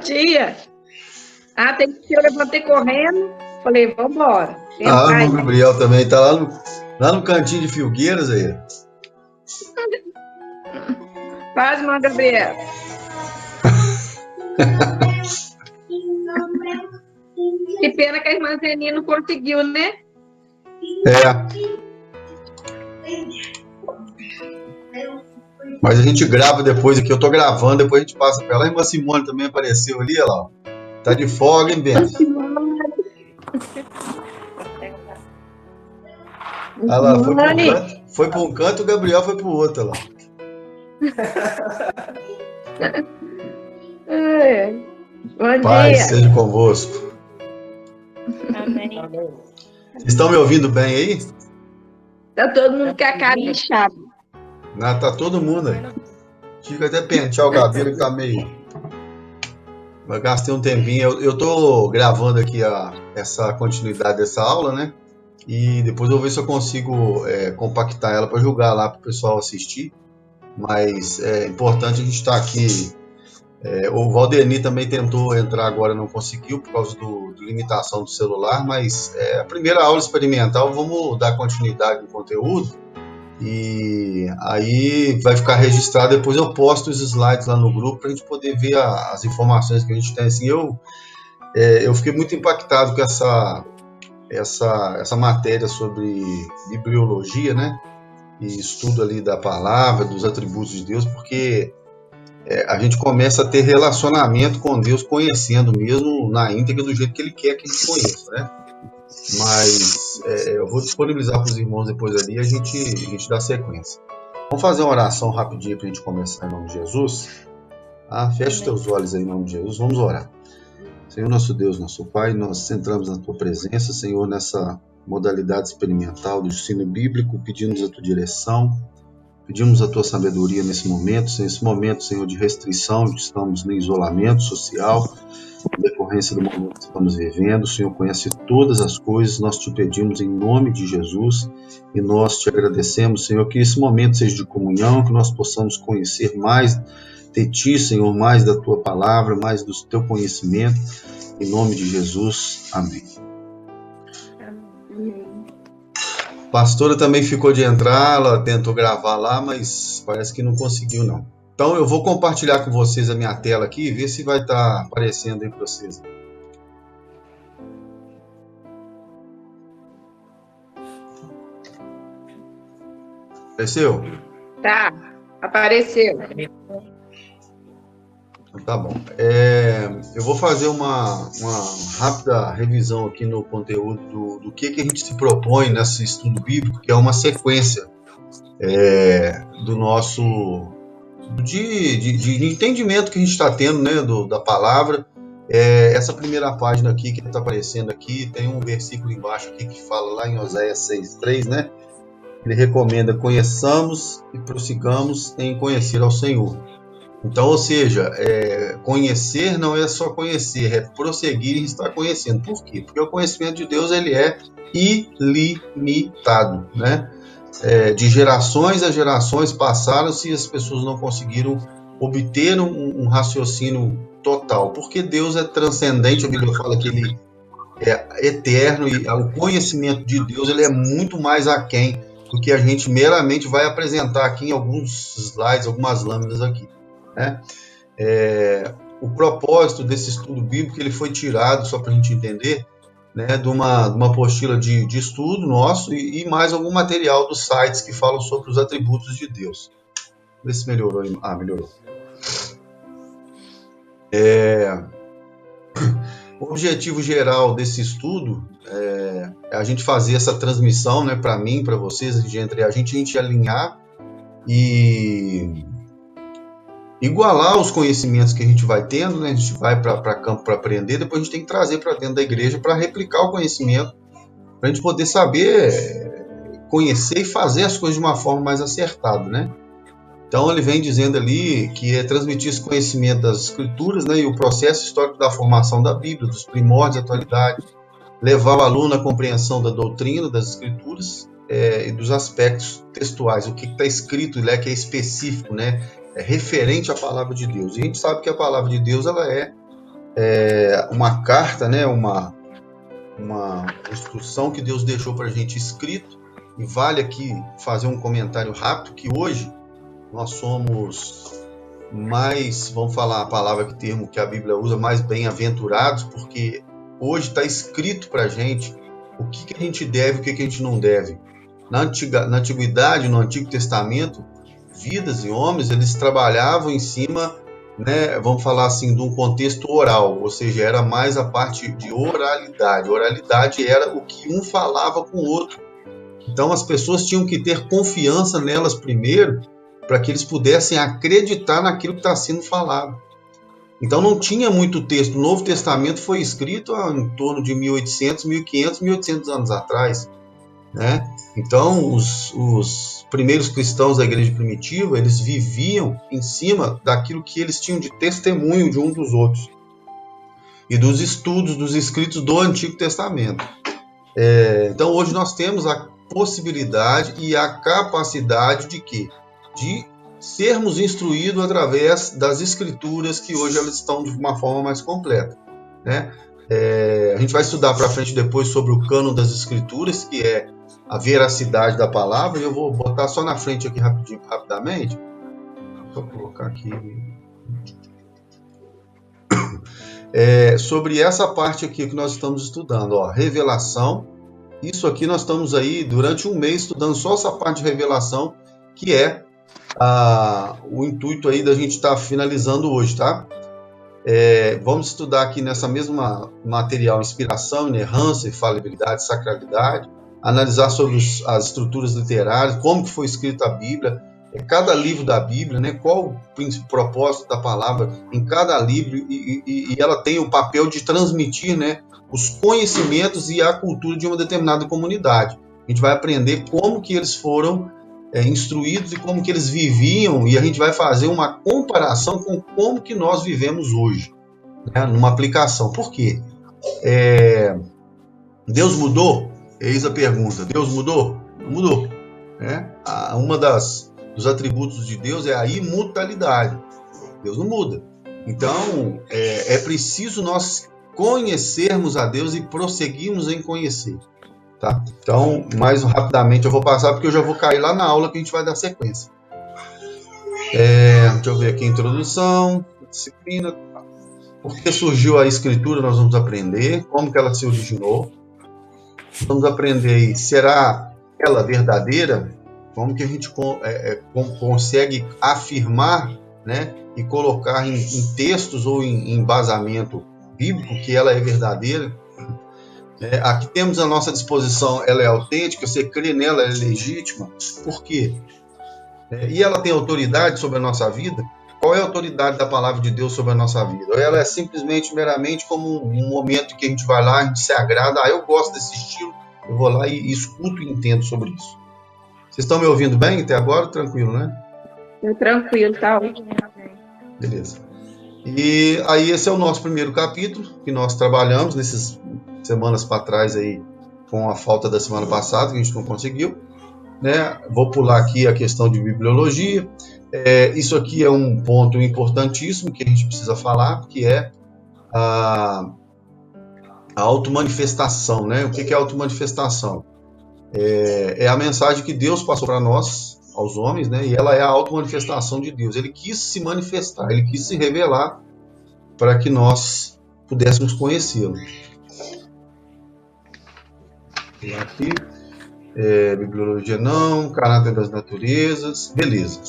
dia. Tem que eu levantei correndo. Falei, vamos embora. O irmão Gabriel também tá lá no cantinho de Filgueiras aí. Faz, irmão Gabriel. Que pena que a irmã Zeninha não conseguiu, né? Mas a gente grava depois aqui, eu tô gravando, depois a gente passa pra ela. A irmã Simone também apareceu ali, olha lá. Tá de folga, hein, Bento? Olha lá, foi pra um canto, o Gabriel foi pro outro, olha lá. Paz seja convosco. Amém. Vocês estão me ouvindo bem aí? Tá todo mundo com a cara inchada. Tá todo mundo aí. Tive que até pentear o cabelo que tá meio... Mas gastei um tempinho. Eu tô gravando aqui essa continuidade dessa aula, né? E depois eu vou ver se eu consigo compactar ela para jogar lá para o pessoal assistir. Mas é importante a gente estar aqui. O Valdeni também tentou entrar agora, não conseguiu por causa da limitação do celular, mas a primeira aula experimental, vamos dar continuidade no conteúdo e aí vai ficar registrado. Depois eu posto os slides lá no grupo para a gente poder ver as informações que a gente tem. Assim, eu fiquei muito impactado com essa matéria sobre bibliologia, né? E estudo ali da palavra, dos atributos de Deus, porque a gente começa a ter relacionamento com Deus, conhecendo mesmo na íntegra do jeito que Ele quer que a gente conheça, né? Mas eu vou disponibilizar para os irmãos depois ali e a gente dá sequência. Vamos fazer uma oração rapidinho para a gente começar em nome de Jesus. Fecha os teus olhos aí em nome de Jesus, vamos orar. Senhor nosso Deus, nosso Pai, nós entramos na Tua presença, Senhor, nessa modalidade experimental do ensino bíblico, pedimos a Tua direção, pedimos a Tua sabedoria nesse momento, Senhor, de restrição, estamos em isolamento social, em decorrência do momento que estamos vivendo. O Senhor conhece todas as coisas, nós Te pedimos em nome de Jesus e nós Te agradecemos, Senhor, que esse momento seja de comunhão, que nós possamos conhecer mais de Ti, Senhor, mais da Tua palavra, mais do Teu conhecimento, em nome de Jesus, amém. A pastora também ficou de entrar, ela tentou gravar lá, mas parece que não conseguiu não. Então eu vou compartilhar com vocês a minha tela aqui e ver se vai estar aparecendo aí para vocês. Apareceu? Tá, apareceu. Tá bom. Eu vou fazer uma rápida revisão aqui no conteúdo do que a gente se propõe nesse estudo bíblico, que é uma sequência do nosso de entendimento que a gente está tendo, né, da palavra. Essa primeira página aqui que está aparecendo aqui, tem um versículo embaixo aqui que fala lá em Oséias 6:3, né? Ele recomenda: conheçamos e prossigamos em conhecer ao Senhor. Então, ou seja, conhecer não é só conhecer, é prosseguir e estar conhecendo. Por quê? Porque o conhecimento de Deus ele é ilimitado, né? De gerações a gerações passaram-se e as pessoas não conseguiram obter um raciocínio total, porque Deus é transcendente. A Bíblia fala que Ele é eterno e o conhecimento de Deus ele é muito mais aquém do que a gente meramente vai apresentar aqui em alguns slides, algumas lâminas aqui, né? O propósito desse estudo bíblico ele foi tirado, só para a gente entender, né, de uma apostila de estudo nosso e mais algum material dos sites que falam sobre os atributos de Deus. Vê se melhorou. Melhorou. O objetivo geral desse estudo é a gente fazer essa transmissão, né, para mim, para vocês, entre a gente alinhar e igualar os conhecimentos que a gente vai tendo, né? A gente vai para campo para aprender, depois a gente tem que trazer para dentro da igreja para replicar o conhecimento, para a gente poder saber conhecer e fazer as coisas de uma forma mais acertada, né? Então ele vem dizendo ali que transmitir esse conhecimento das escrituras, né, e o processo histórico da formação da Bíblia, dos primórdios da atualidade, levar o aluno à compreensão da doutrina das escrituras e dos aspectos textuais, o que está escrito, né, que é específico, né, é referente à palavra de Deus. E a gente sabe que a palavra de Deus ela é uma carta, né, uma instrução que Deus deixou para a gente escrito, e vale aqui fazer um comentário rápido, que hoje nós somos mais, vamos falar a palavra que a Bíblia usa, mais bem-aventurados, porque hoje está escrito para a gente o que a gente deve e o que a gente não deve. Na antiguidade, no Antigo Testamento, vidas e homens, eles trabalhavam em cima, né, vamos falar assim, de um contexto oral, ou seja, era mais a parte de oralidade. Oralidade era o que um falava com o outro. Então as pessoas tinham que ter confiança nelas primeiro, para que eles pudessem acreditar naquilo que está sendo falado. Então não tinha muito texto. O Novo Testamento foi escrito em torno de 1800, 1500, 1800 anos atrás, né? Então os primeiros cristãos da igreja primitiva, eles viviam em cima daquilo que eles tinham de testemunho de um dos outros e dos estudos, dos escritos do Antigo Testamento. Então hoje nós temos a possibilidade e a capacidade de quê? De sermos instruídos através das escrituras, que hoje elas estão de uma forma mais completa, né? A gente vai estudar para frente depois sobre o cânon das escrituras, que é a veracidade da palavra, e eu vou botar só na frente aqui rapidamente. Vou colocar aqui. Sobre essa parte aqui que nós estamos estudando, ó, revelação. Isso aqui nós estamos aí durante um mês estudando só essa parte de revelação, que é o intuito aí da gente estar finalizando hoje, tá? Vamos estudar aqui nessa mesma material inspiração, inerrância, infalibilidade, sacralidade, analisar sobre as estruturas literárias, como que foi escrita a Bíblia, cada livro da Bíblia, né? Qual o propósito da palavra em cada livro, e ela tem o papel de transmitir, né, os conhecimentos e a cultura de uma determinada comunidade. A gente vai aprender como que eles foram instruídos e como que eles viviam, e a gente vai fazer uma comparação com como que nós vivemos hoje, né, numa aplicação. Por quê? Deus mudou? Eis a pergunta. Deus mudou? Não mudou, né? Uma dos atributos de Deus é a imutabilidade. Deus não muda. Então, é preciso nós conhecermos a Deus e prosseguirmos em conhecer. Tá? Então, mais rapidamente eu vou passar, porque eu já vou cair lá na aula que a gente vai dar sequência. Deixa eu ver aqui a introdução, disciplina. Por que surgiu a escritura, nós vamos aprender. Como que ela se originou. Vamos aprender aí, será ela verdadeira? Como que a gente consegue afirmar, né, e colocar em textos ou em embasamento bíblico que ela é verdadeira? Aqui temos à nossa disposição, ela é autêntica, você crê nela, ela é legítima. Por quê? E ela tem autoridade sobre a nossa vida? Qual é a autoridade da palavra de Deus sobre a nossa vida? Ou ela é simplesmente, meramente como um momento que a gente vai lá, a gente se agrada, eu gosto desse estilo, eu vou lá e escuto e entendo sobre isso. Vocês estão me ouvindo bem até agora? Tranquilo, né? Tranquilo, tá ótimo. Beleza. E aí esse é o nosso primeiro capítulo, que nós trabalhamos nessas semanas para trás aí, com a falta da semana passada, que a gente não conseguiu, né? Vou pular aqui a questão de bibliologia. Isso aqui é um ponto importantíssimo que a gente precisa falar, que é a automanifestação, né? O que é automanifestação? É a mensagem que Deus passou para nós, aos homens, né? E ela é a automanifestação de Deus. Ele quis se manifestar, ele quis se revelar para que nós pudéssemos conhecê-lo. Aqui, bibliologia não, caráter das naturezas, beleza.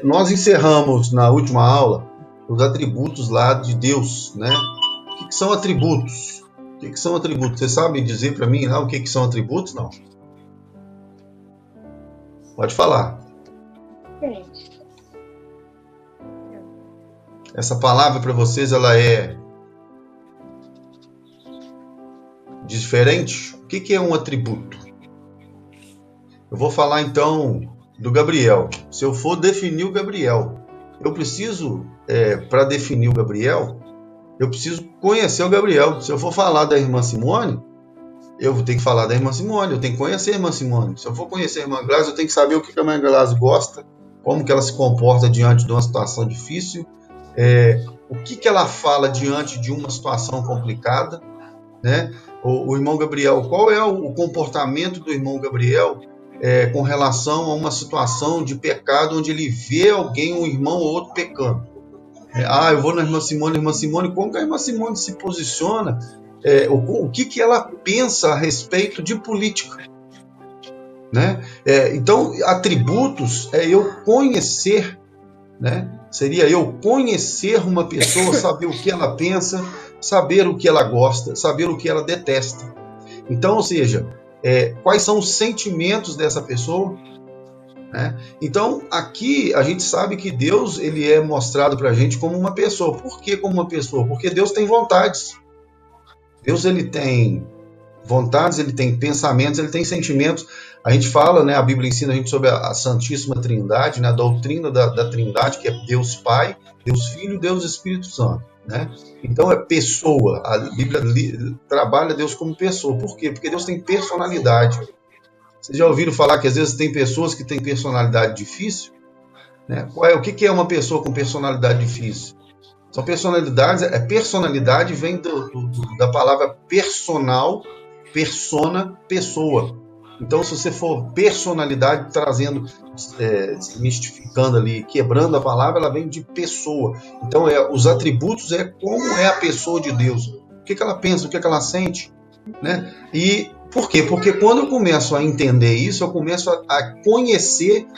Nós encerramos na última aula os atributos lá de Deus, né? O que são atributos? O que são atributos? Vocês sabem dizer para mim o que são atributos? Não. Pode falar. Essa palavra para vocês, ela é diferente? O que é um atributo? Eu vou falar então do Gabriel. Se eu for definir o Gabriel, eu preciso, para definir o Gabriel, eu preciso conhecer o Gabriel. Se eu for falar da irmã Simone, eu vou ter que falar da irmã Simone, eu tenho que conhecer a irmã Simone. Se eu for conhecer a irmã Glass, eu tenho que saber o que a irmã Glass gosta, como que ela se comporta diante de uma situação difícil, o que ela fala diante de uma situação complicada, né? O irmão Gabriel, qual é o comportamento do irmão Gabriel com relação a uma situação de pecado onde ele vê alguém, um irmão ou outro pecando? Eu vou na irmã Simone, como que a irmã Simone se posiciona? O que ela pensa a respeito de política? Né? Então, atributos é eu conhecer, né? Seria eu conhecer uma pessoa, saber o que ela pensa, saber o que ela gosta, saber o que ela detesta. Então, ou seja, quais são os sentimentos dessa pessoa? Né? Então, aqui a gente sabe que Deus ele é mostrado para a gente como uma pessoa. Por que como uma pessoa? Porque Deus tem vontades. Deus ele tem vontades, ele tem pensamentos, ele tem sentimentos. A gente fala, né, a Bíblia ensina a gente sobre a Santíssima Trindade, né, a doutrina da Trindade, que é Deus Pai, Deus Filho, Deus Espírito Santo. Né? Então é pessoa. A Bíblia trabalha Deus como pessoa. Por quê? Porque Deus tem personalidade. Vocês já ouviram falar que às vezes tem pessoas que têm personalidade difícil? Né? O que é uma pessoa com personalidade difícil? São personalidades, personalidade vem da palavra personal, persona, pessoa. Então, se você for personalidade, trazendo, mistificando ali, quebrando a palavra, ela vem de pessoa. Então, os atributos como é a pessoa de Deus. O que ela pensa, o que ela sente. Né? E por quê? Porque quando eu começo a entender isso, eu começo a conhecer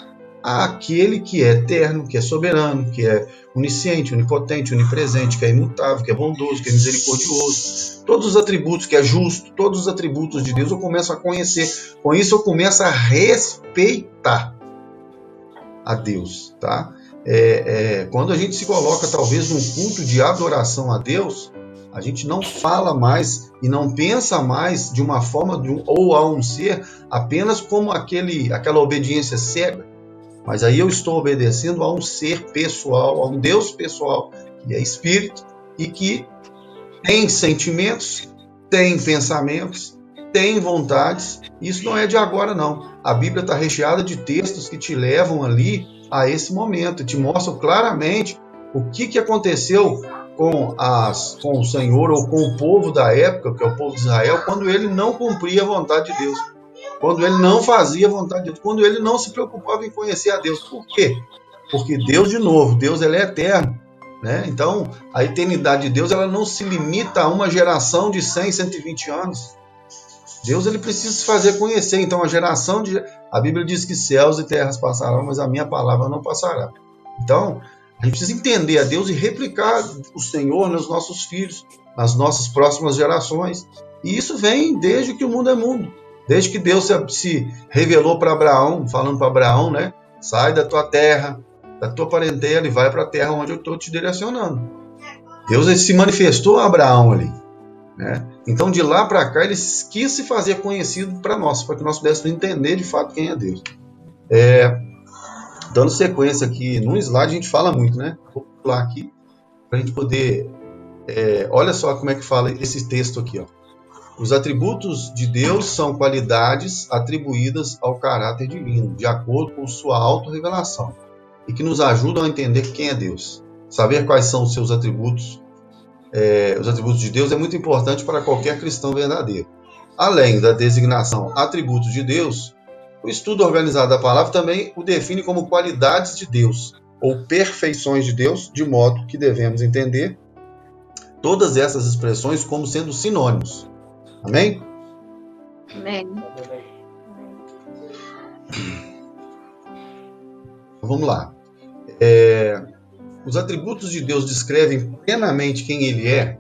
aquele que é eterno, que é soberano, que é onisciente, onipotente, onipresente, que é imutável, que é bondoso, que é misericordioso. Todos os atributos, que é justo, todos os atributos de Deus eu começo a conhecer. Com isso eu começo a respeitar a Deus. Tá? Quando a gente se coloca talvez num culto de adoração a Deus, a gente não fala mais e não pensa mais de uma forma ou a um ser apenas como aquela obediência cega, mas aí eu estou obedecendo a um ser pessoal, a um Deus pessoal, que é espírito e que tem sentimentos, tem pensamentos, tem vontades. Isso não é de agora, não. A Bíblia está recheada de textos que te levam ali a esse momento, te mostram claramente o que aconteceu com o Senhor ou com o povo da época, que é o povo de Israel, quando ele não cumpria a vontade de Deus, quando ele não fazia a vontade de Deus, quando ele não se preocupava em conhecer a Deus. Por quê? Porque Deus, de novo, Deus ele é eterno. Né? Então, a eternidade de Deus ela não se limita a uma geração de 100, 120 anos. Deus ele precisa se fazer conhecer. Então, a Bíblia diz que céus e terras passarão, mas a minha palavra não passará. Então, a gente precisa entender a Deus e replicar o Senhor nos nossos filhos, nas nossas próximas gerações. E isso vem desde que o mundo é mundo. Desde que Deus se revelou para Abraão, falando para Abraão, né? Sai da tua terra, da tua parentela e vai para a terra onde eu estou te direcionando. Deus ele se manifestou a Abraão ali. Né? Então, de lá para cá, ele quis se fazer conhecido para nós, para que nós pudéssemos entender de fato quem é Deus. Dando sequência aqui, no slide a gente fala muito, né? Vou pular aqui para a gente poder... olha só como é que fala esse texto aqui. Ó. Os atributos de Deus são qualidades atribuídas ao caráter divino, de acordo com sua autorrevelação, e que nos ajudam a entender quem é Deus. Saber quais são os seus atributos, os atributos de Deus, é muito importante para qualquer cristão verdadeiro. Além da designação atributos de Deus, o estudo organizado da palavra também o define como qualidades de Deus, ou perfeições de Deus, de modo que devemos entender todas essas expressões como sendo sinônimos. Amém? Amém. Vamos lá. Os atributos de Deus descrevem plenamente quem Ele é.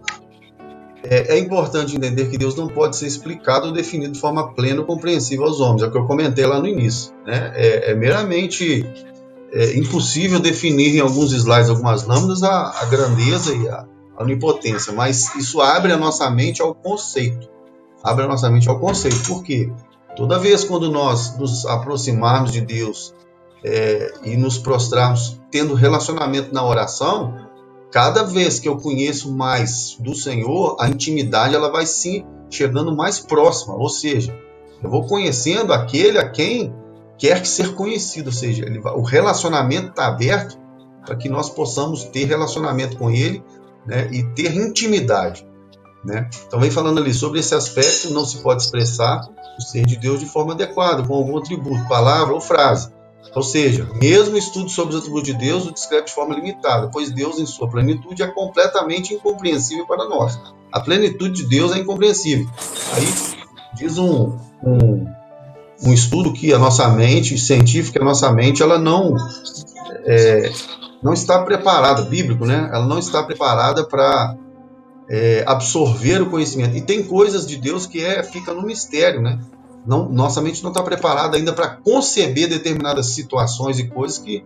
É importante entender que Deus não pode ser explicado ou definido de forma plena ou compreensível aos homens. É o que eu comentei lá no início. Né? É meramente impossível definir em alguns slides, algumas lâminas, a grandeza e a onipotência, mas isso abre a nossa mente ao conceito. Abre a nossa mente ao conceito. Por quê? Toda vez quando nós nos aproximarmos de Deus e nos prostrarmos tendo relacionamento na oração, cada vez que eu conheço mais do Senhor, a intimidade ela vai sim chegando mais próxima, ou seja, eu vou conhecendo aquele a quem quer que ser conhecido, ou seja, o relacionamento está aberto para que nós possamos ter relacionamento com Ele né, e ter intimidade, né? Então vem falando ali sobre esse aspecto, não se pode expressar o ser de Deus de forma adequada, com algum atributo, palavra ou frase. Ou seja, mesmo o estudo sobre os atributos de Deus o descreve de forma limitada, pois Deus em sua plenitude é completamente incompreensível para nós. A plenitude de Deus é incompreensível. Aí diz um estudo que a nossa mente, científica, a nossa mente, ela não está preparada, bíblico, né? Ela não está preparada para absorver o conhecimento. E tem coisas de Deus que fica no mistério, né? Não, nossa mente não está preparada ainda para conceber determinadas situações e coisas que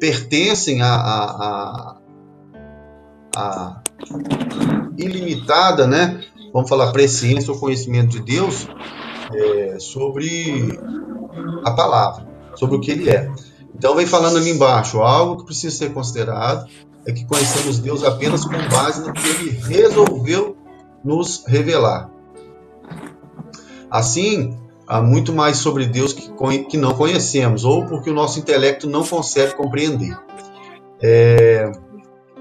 pertencem à ilimitada, né? Vamos falar presciência ou conhecimento de Deus sobre a palavra, sobre o que ele é. Então vem falando ali embaixo, algo que precisa ser considerado é que conhecemos Deus apenas com base no que ele resolveu nos revelar. Assim, há muito mais sobre Deus que não conhecemos, ou porque o nosso intelecto não consegue compreender.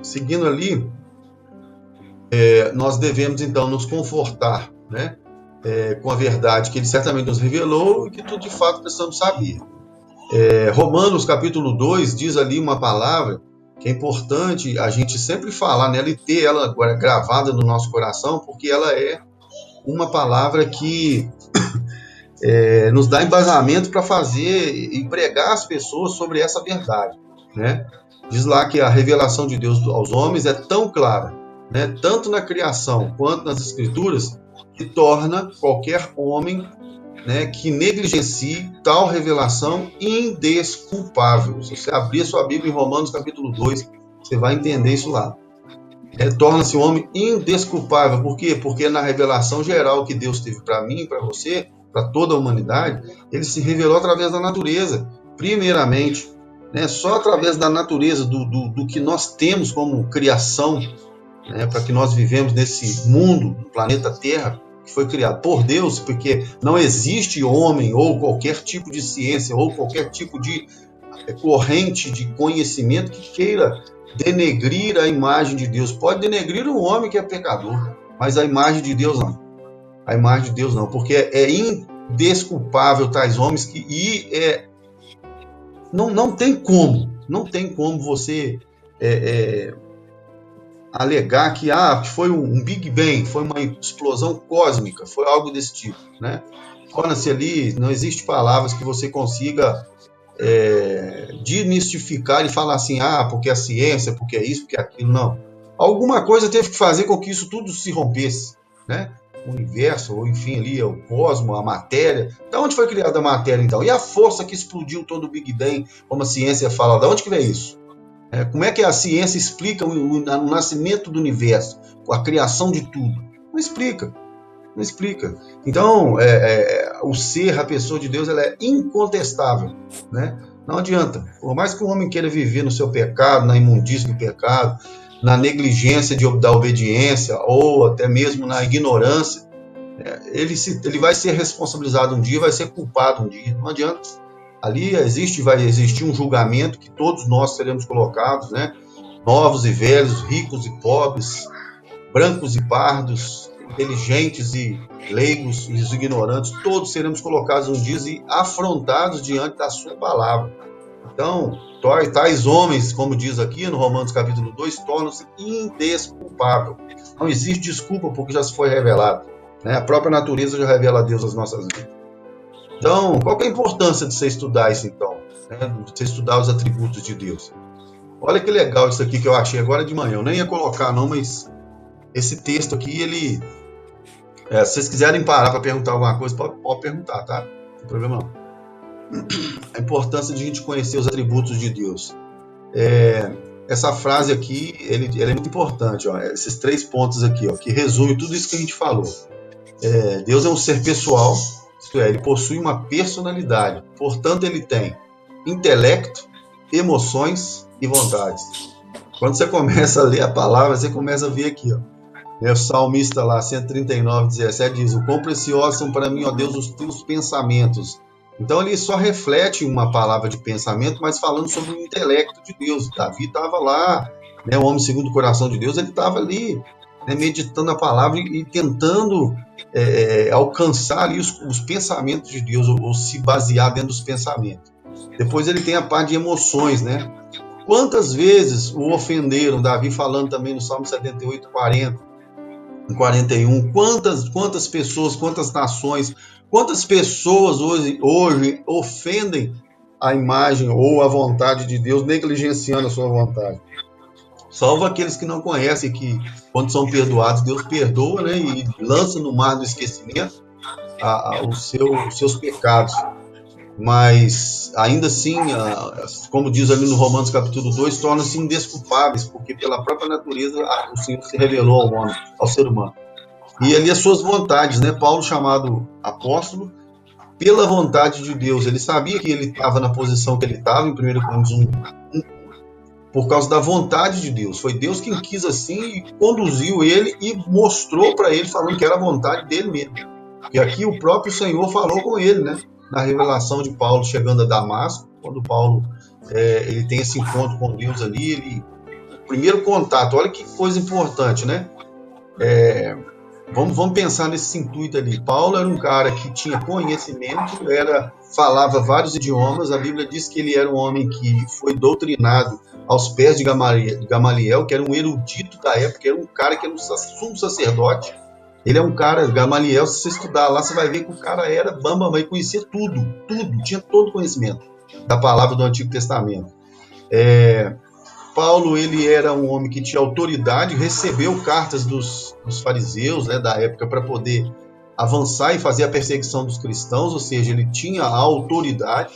Seguindo ali, nós devemos então nos confortar, né, com a verdade que ele certamente nos revelou e que tudo de fato precisamos saber. Romanos capítulo 2 diz ali uma palavra que é importante a gente sempre falar nela e ter ela agora gravada no nosso coração, porque ela é uma palavra que nos dá embasamento para fazer e pregar às pessoas sobre essa verdade, né? Diz lá que a revelação de Deus aos homens é tão clara, né, tanto na criação quanto nas escrituras, que torna qualquer homem, né, que negligencie tal revelação indesculpável. Se você abrir a sua Bíblia em Romanos capítulo 2, você vai entender isso lá. Torna-se um homem indesculpável. Por quê? Porque na revelação geral que Deus teve para mim, para você, para toda a humanidade, ele se revelou através da natureza, primeiramente, né? Só através da natureza, do que nós temos como criação, né? Para que nós vivemos nesse mundo, no planeta Terra, que foi criado por Deus, porque não existe homem ou qualquer tipo de ciência ou qualquer tipo de corrente de conhecimento que queira denegrir a imagem de Deus. Pode denegrir o homem que é pecador, mas a imagem de Deus não. A imagem de Deus não, porque é indesculpável tais homens não tem como você alegar que foi um Big Bang, foi uma explosão cósmica, foi algo desse tipo, né? Torna-se ali, não existe palavras que você consiga demistificar e falar assim, porque a ciência, porque é isso, porque é aquilo, não. Alguma coisa teve que fazer com que isso tudo se rompesse, né? O universo, ou enfim, ali, o cosmos, a matéria. Da onde foi criada a matéria, então? E a força que explodiu todo o Big Bang, como a ciência fala, da onde que veio isso? Como é que a ciência explica o nascimento do universo, a criação de tudo? Não explica. Não explica. Então, o ser, a pessoa de Deus, ela é incontestável, né? Não adianta. Por mais que o homem queira viver no seu pecado, na imundícia do pecado, na negligência da obediência, ou até mesmo na ignorância, ele vai ser responsabilizado um dia, vai ser culpado um dia. Não adianta. Ali vai existir um julgamento que todos nós seremos colocados, né? Novos e velhos, ricos e pobres, brancos e pardos, inteligentes e leigos, e os ignorantes, todos seremos colocados um dia e afrontados diante da sua palavra. Então, tais homens, como diz aqui no Romanos capítulo 2, tornam-se indesculpáveis. Não existe desculpa porque já se foi revelado, né? A própria natureza já revela a Deus as nossas vidas. Então, qual que é a importância de você estudar isso, então? Né? De você estudar os atributos de Deus. Olha que legal isso aqui que eu achei agora de manhã. Eu nem ia colocar não, mas esse texto aqui, ele... se vocês quiserem parar para perguntar alguma coisa, pode perguntar, tá? Não tem problema não. A importância de a gente conhecer os atributos de Deus. Essa frase aqui, ela é muito importante, ó, esses 3 pontos aqui, ó, que resume tudo isso que a gente falou. Deus é um ser pessoal, isto é, ele possui uma personalidade, portanto ele tem intelecto, emoções e vontades. Quando você começa a ler a palavra, você começa a ver aqui, ó, o salmista lá, 139:17 diz: o quão preciosos são para mim, ó Deus, os teus pensamentos. Então ele só reflete uma palavra de pensamento, mas falando sobre o intelecto de Deus. Davi estava lá né, o homem segundo o coração de Deus, ele estava ali, né, meditando a palavra e tentando alcançar ali os pensamentos de Deus, ou se basear dentro dos pensamentos. Depois ele tem a parte de emoções, né? Quantas vezes o ofenderam, Davi falando também no Salmo 78, 40, em 41, quantas pessoas, quantas nações, quantas pessoas hoje ofendem a imagem ou a vontade de Deus, negligenciando a sua vontade. Salvo aqueles que não conhecem, que quando são perdoados, Deus perdoa, né, e lança no mar do esquecimento os seus pecados. Mas, ainda assim, como diz ali no Romanos capítulo 2, tornam-se indesculpáveis, porque pela própria natureza o Senhor se revelou ao homem, ao ser humano. E ali as suas vontades, né? Paulo, chamado apóstolo, pela vontade de Deus. Ele sabia que ele estava na posição que ele estava, em 1 Coríntios 1, por causa da vontade de Deus. Foi Deus quem quis assim e conduziu ele e mostrou para ele, falando que era a vontade dele mesmo. E aqui o próprio Senhor falou com ele, né? Na revelação de Paulo chegando a Damasco, quando Paulo ele tem esse encontro com Deus ali, o primeiro contato, olha que coisa importante, né? Vamos pensar nesse intuito ali. Paulo era um cara que tinha conhecimento, falava vários idiomas. A Bíblia diz que ele era um homem que foi doutrinado aos pés de Gamaliel, que era um erudito da época, era um cara que era um sumo sacerdote. Ele é um cara, Gamaliel, se você estudar lá, você vai ver que o cara era bamba, vai conhecer tudo, tinha todo o conhecimento da palavra do Antigo Testamento. Paulo, ele era um homem que tinha autoridade, recebeu cartas dos fariseus, né, da época, para poder avançar e fazer a perseguição dos cristãos, ou seja, ele tinha a autoridade,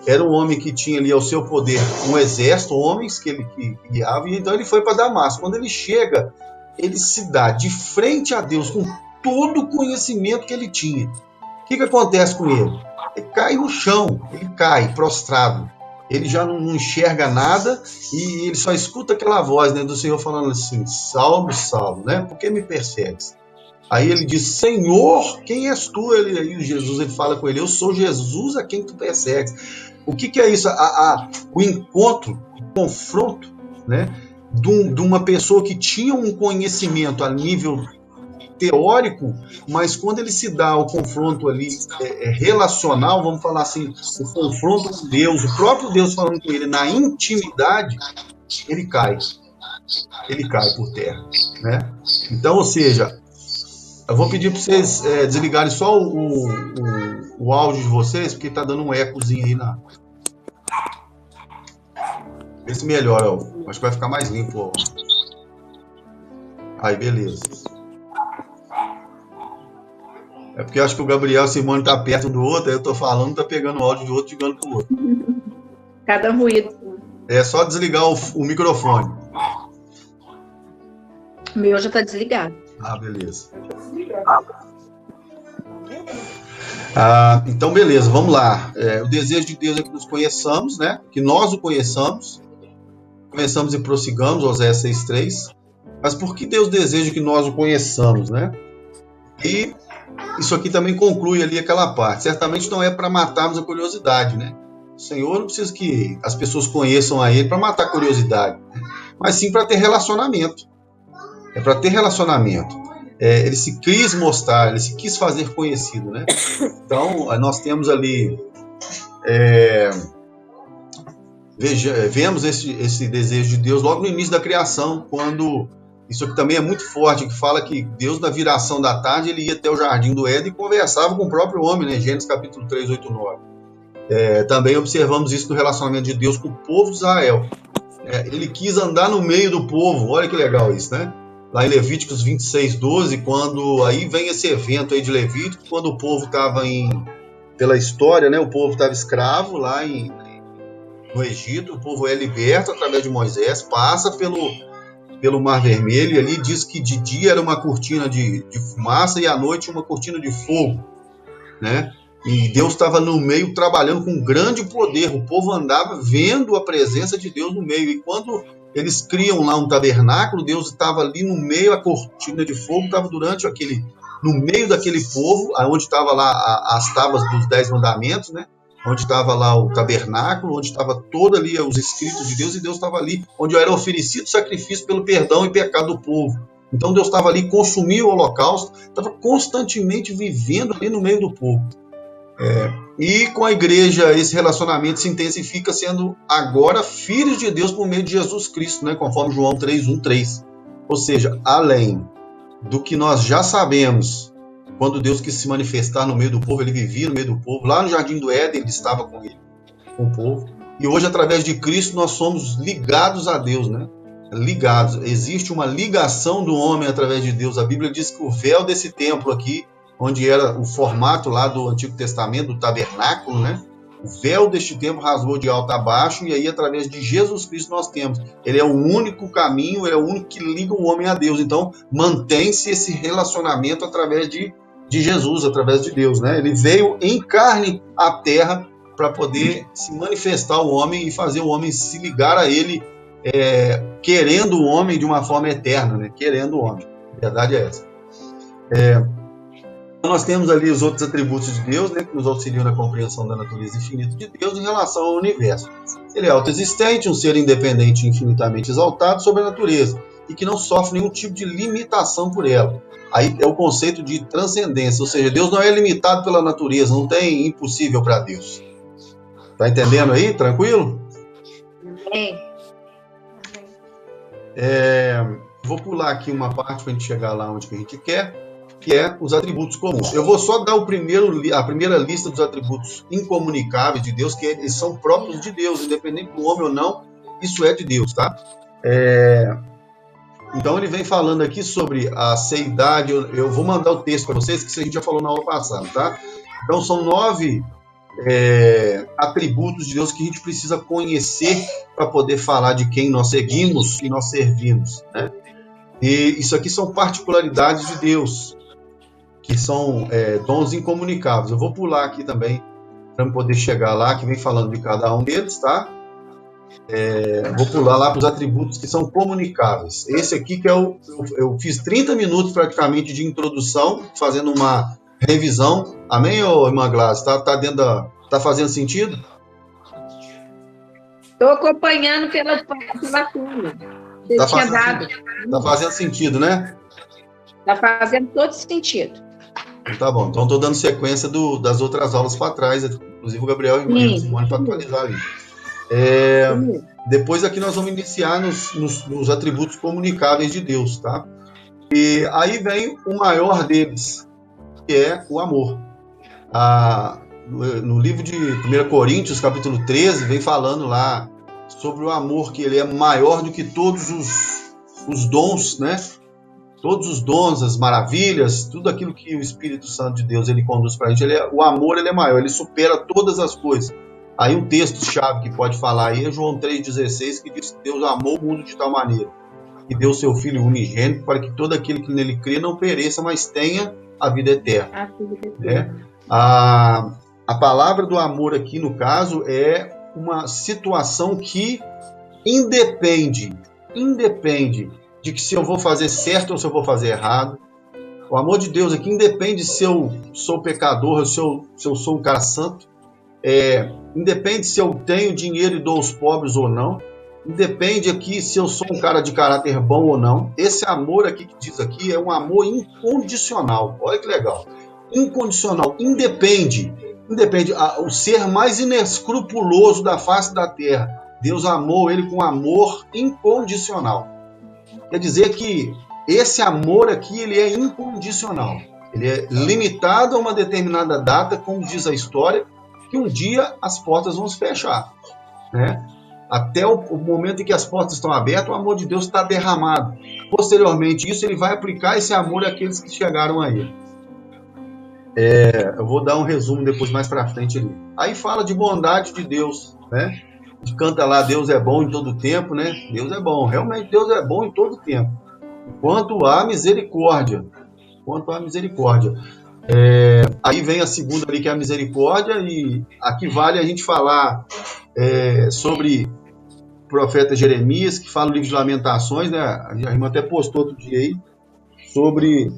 era um homem que tinha ali ao seu poder um exército, homens que ele guiava, e então ele foi para Damasco. Quando ele chega, ele se dá de frente a Deus com todo o conhecimento que ele tinha. O que acontece com ele? Ele cai no chão, ele cai prostrado. Ele já não enxerga nada e ele só escuta aquela voz, né, do Senhor falando assim: Saulo, Saulo, né? Por que me persegues? Aí ele diz: Senhor, quem és tu? Aí Jesus, ele fala com ele: eu sou Jesus a quem tu persegues. O que é isso? O encontro, o confronto, né, de uma pessoa que tinha um conhecimento a nível teórico, mas quando ele se dá ao confronto ali relacional, vamos falar assim, o confronto com Deus, o próprio Deus falando com ele na intimidade, ele cai por terra, né? Então, ou seja, eu vou pedir para vocês desligarem só o áudio de vocês, porque está dando um ecozinho aí na... Vê se melhora, acho que vai ficar mais limpo, ó. Aí, beleza. É porque eu acho que o Gabriel e o Simone tá perto do outro, aí eu tô falando, tá pegando o áudio do outro e ligando pro outro. Cada ruído. É só desligar o microfone. O meu já tá desligado. Ah, beleza. Então, beleza, vamos lá. O desejo de Deus é que nos conheçamos, né? Que nós o conheçamos e prossigamos, Oséias 6:3. Mas por que Deus deseja que nós o conheçamos, né? E isso aqui também conclui ali aquela parte. Certamente não é para matarmos a curiosidade, né? O Senhor não precisa que as pessoas conheçam a Ele para matar a curiosidade, né? Mas sim para ter relacionamento. É para ter relacionamento. Ele se quis mostrar, ele se quis fazer conhecido, né? Então, nós temos ali... vemos esse desejo de Deus logo no início da criação, quando... Isso aqui também é muito forte, que fala que Deus, na viração da tarde, ele ia até o jardim do Éden e conversava com o próprio homem, né? Gênesis capítulo 3, 8, 9. Também observamos isso no relacionamento de Deus com o povo de Israel. Ele quis andar no meio do povo, olha que legal isso, né? Lá em Levíticos 26, 12, quando aí vem esse evento aí de Levítico, quando o povo estava pela história, né? O povo estava escravo lá no Egito, o povo é liberto através de Moisés, passa pelo Mar Vermelho, e ali diz que de dia era uma cortina de fumaça e à noite uma cortina de fogo, né? E Deus estava no meio trabalhando com grande poder, o povo andava vendo a presença de Deus no meio, e quando eles criam lá um tabernáculo, Deus estava ali no meio, a cortina de fogo estava no meio daquele povo, onde estava lá as tábuas dos 10 mandamentos, né? onde estava lá o tabernáculo, onde estava todo ali os escritos de Deus, e Deus estava ali, onde era oferecido sacrifício pelo perdão e pecado do povo. Então Deus estava ali, consumia o holocausto, estava constantemente vivendo ali no meio do povo. E com a igreja esse relacionamento se intensifica, sendo agora filhos de Deus por meio de Jesus Cristo, né? Conforme João 3:1-3. Ou seja, além do que nós já sabemos, quando Deus quis se manifestar no meio do povo, ele vivia no meio do povo. Lá no Jardim do Éden, ele estava com ele, com o povo. E hoje, através de Cristo, nós somos ligados a Deus, né? Ligados. Existe uma ligação do homem através de Deus. A Bíblia diz que o véu desse templo aqui, onde era o formato lá do Antigo Testamento, do tabernáculo, né? O véu deste templo rasgou de alto a baixo, e aí, através de Jesus Cristo, nós temos. Ele é o único caminho, é o único que liga o homem a Deus. Então, mantém-se esse relacionamento através de Jesus, através de Deus, né? Ele veio em carne à terra para poder se manifestar ao homem e fazer o homem se ligar a ele, querendo o homem de uma forma eterna, né? Querendo o homem. A verdade é essa. Nós temos ali os outros atributos de Deus, né, que nos auxiliam na compreensão da natureza infinita de Deus em relação ao universo. Ele é autoexistente, um ser independente e infinitamente exaltado sobre a natureza, e que não sofre nenhum tipo de limitação por ela. Aí é o conceito de transcendência, ou seja, Deus não é limitado pela natureza, não tem impossível para Deus. Tá entendendo aí? Tranquilo? Vou pular aqui uma parte para a gente chegar lá onde que a gente quer, que é os atributos comuns. Eu vou só dar a primeira lista dos atributos incomunicáveis de Deus, que eles são próprios de Deus, independente do homem ou não, isso é de Deus, tá? Então ele vem falando aqui sobre a seidade. Eu vou mandar o texto para vocês, que isso a gente já falou na aula passada, tá? Então são 9 atributos de Deus que a gente precisa conhecer para poder falar de quem nós seguimos e nós servimos, né? E isso aqui são particularidades de Deus, que são dons incomunicáveis. Eu vou pular aqui também para poder chegar lá, que vem falando de cada um deles, tá? Vou pular lá para os atributos que são comunicáveis. Esse aqui que eu fiz 30 minutos praticamente de introdução, fazendo uma revisão. Amém, ô, irmã Gladys? Tá fazendo sentido? Estou acompanhando pela turma. Tá fazendo sentido, né? Tá fazendo todo sentido. Tá bom, então estou dando sequência das outras aulas para trás, inclusive o Gabriel e o Simone para atualizar ali. Depois aqui nós vamos iniciar nos atributos comunicáveis de Deus, tá? E aí vem o maior deles, que é o amor. No livro de 1 Coríntios, capítulo 13, vem falando lá sobre o amor, que ele é maior do que todos os dons, né? Todos os dons, as maravilhas, tudo aquilo que o Espírito Santo de Deus ele conduz para a gente. O amor ele é maior, ele supera todas as coisas. Aí um texto-chave que pode falar aí é João 3,16, que diz que Deus amou o mundo de tal maneira que deu seu Filho unigênito para que todo aquele que nele crê não pereça, mas tenha a vida eterna. A palavra do amor aqui, no caso, é uma situação que independe de que se eu vou fazer certo ou se eu vou fazer errado. O amor de Deus aqui independe se eu sou pecador, se eu sou um cara santo. Independe se eu tenho dinheiro e dou aos pobres ou não. Independe aqui se eu sou um cara de caráter bom ou não. Esse amor aqui que diz aqui é um amor incondicional. Olha que legal. Incondicional. Independe. O ser mais inescrupuloso da face da terra. Deus amou ele com amor incondicional. Quer dizer que esse amor aqui ele é incondicional. Ele é limitado a uma determinada data, como diz a história, que um dia as portas vão se fechar, né? Até o momento em que as portas estão abertas, o amor de Deus está derramado. Posteriormente isso, ele vai aplicar esse amor àqueles que chegaram a ele. Eu vou dar um resumo depois, mais para frente ali. Aí fala de bondade de Deus, né? A gente canta lá, Deus é bom em todo tempo, né? Deus é bom, realmente Deus é bom em todo tempo. Quanto à misericórdia. Aí vem a segunda ali, que é a misericórdia, e aqui vale a gente falar sobre o profeta Jeremias, que fala no livro de Lamentações, né? A irmã até postou outro dia aí, sobre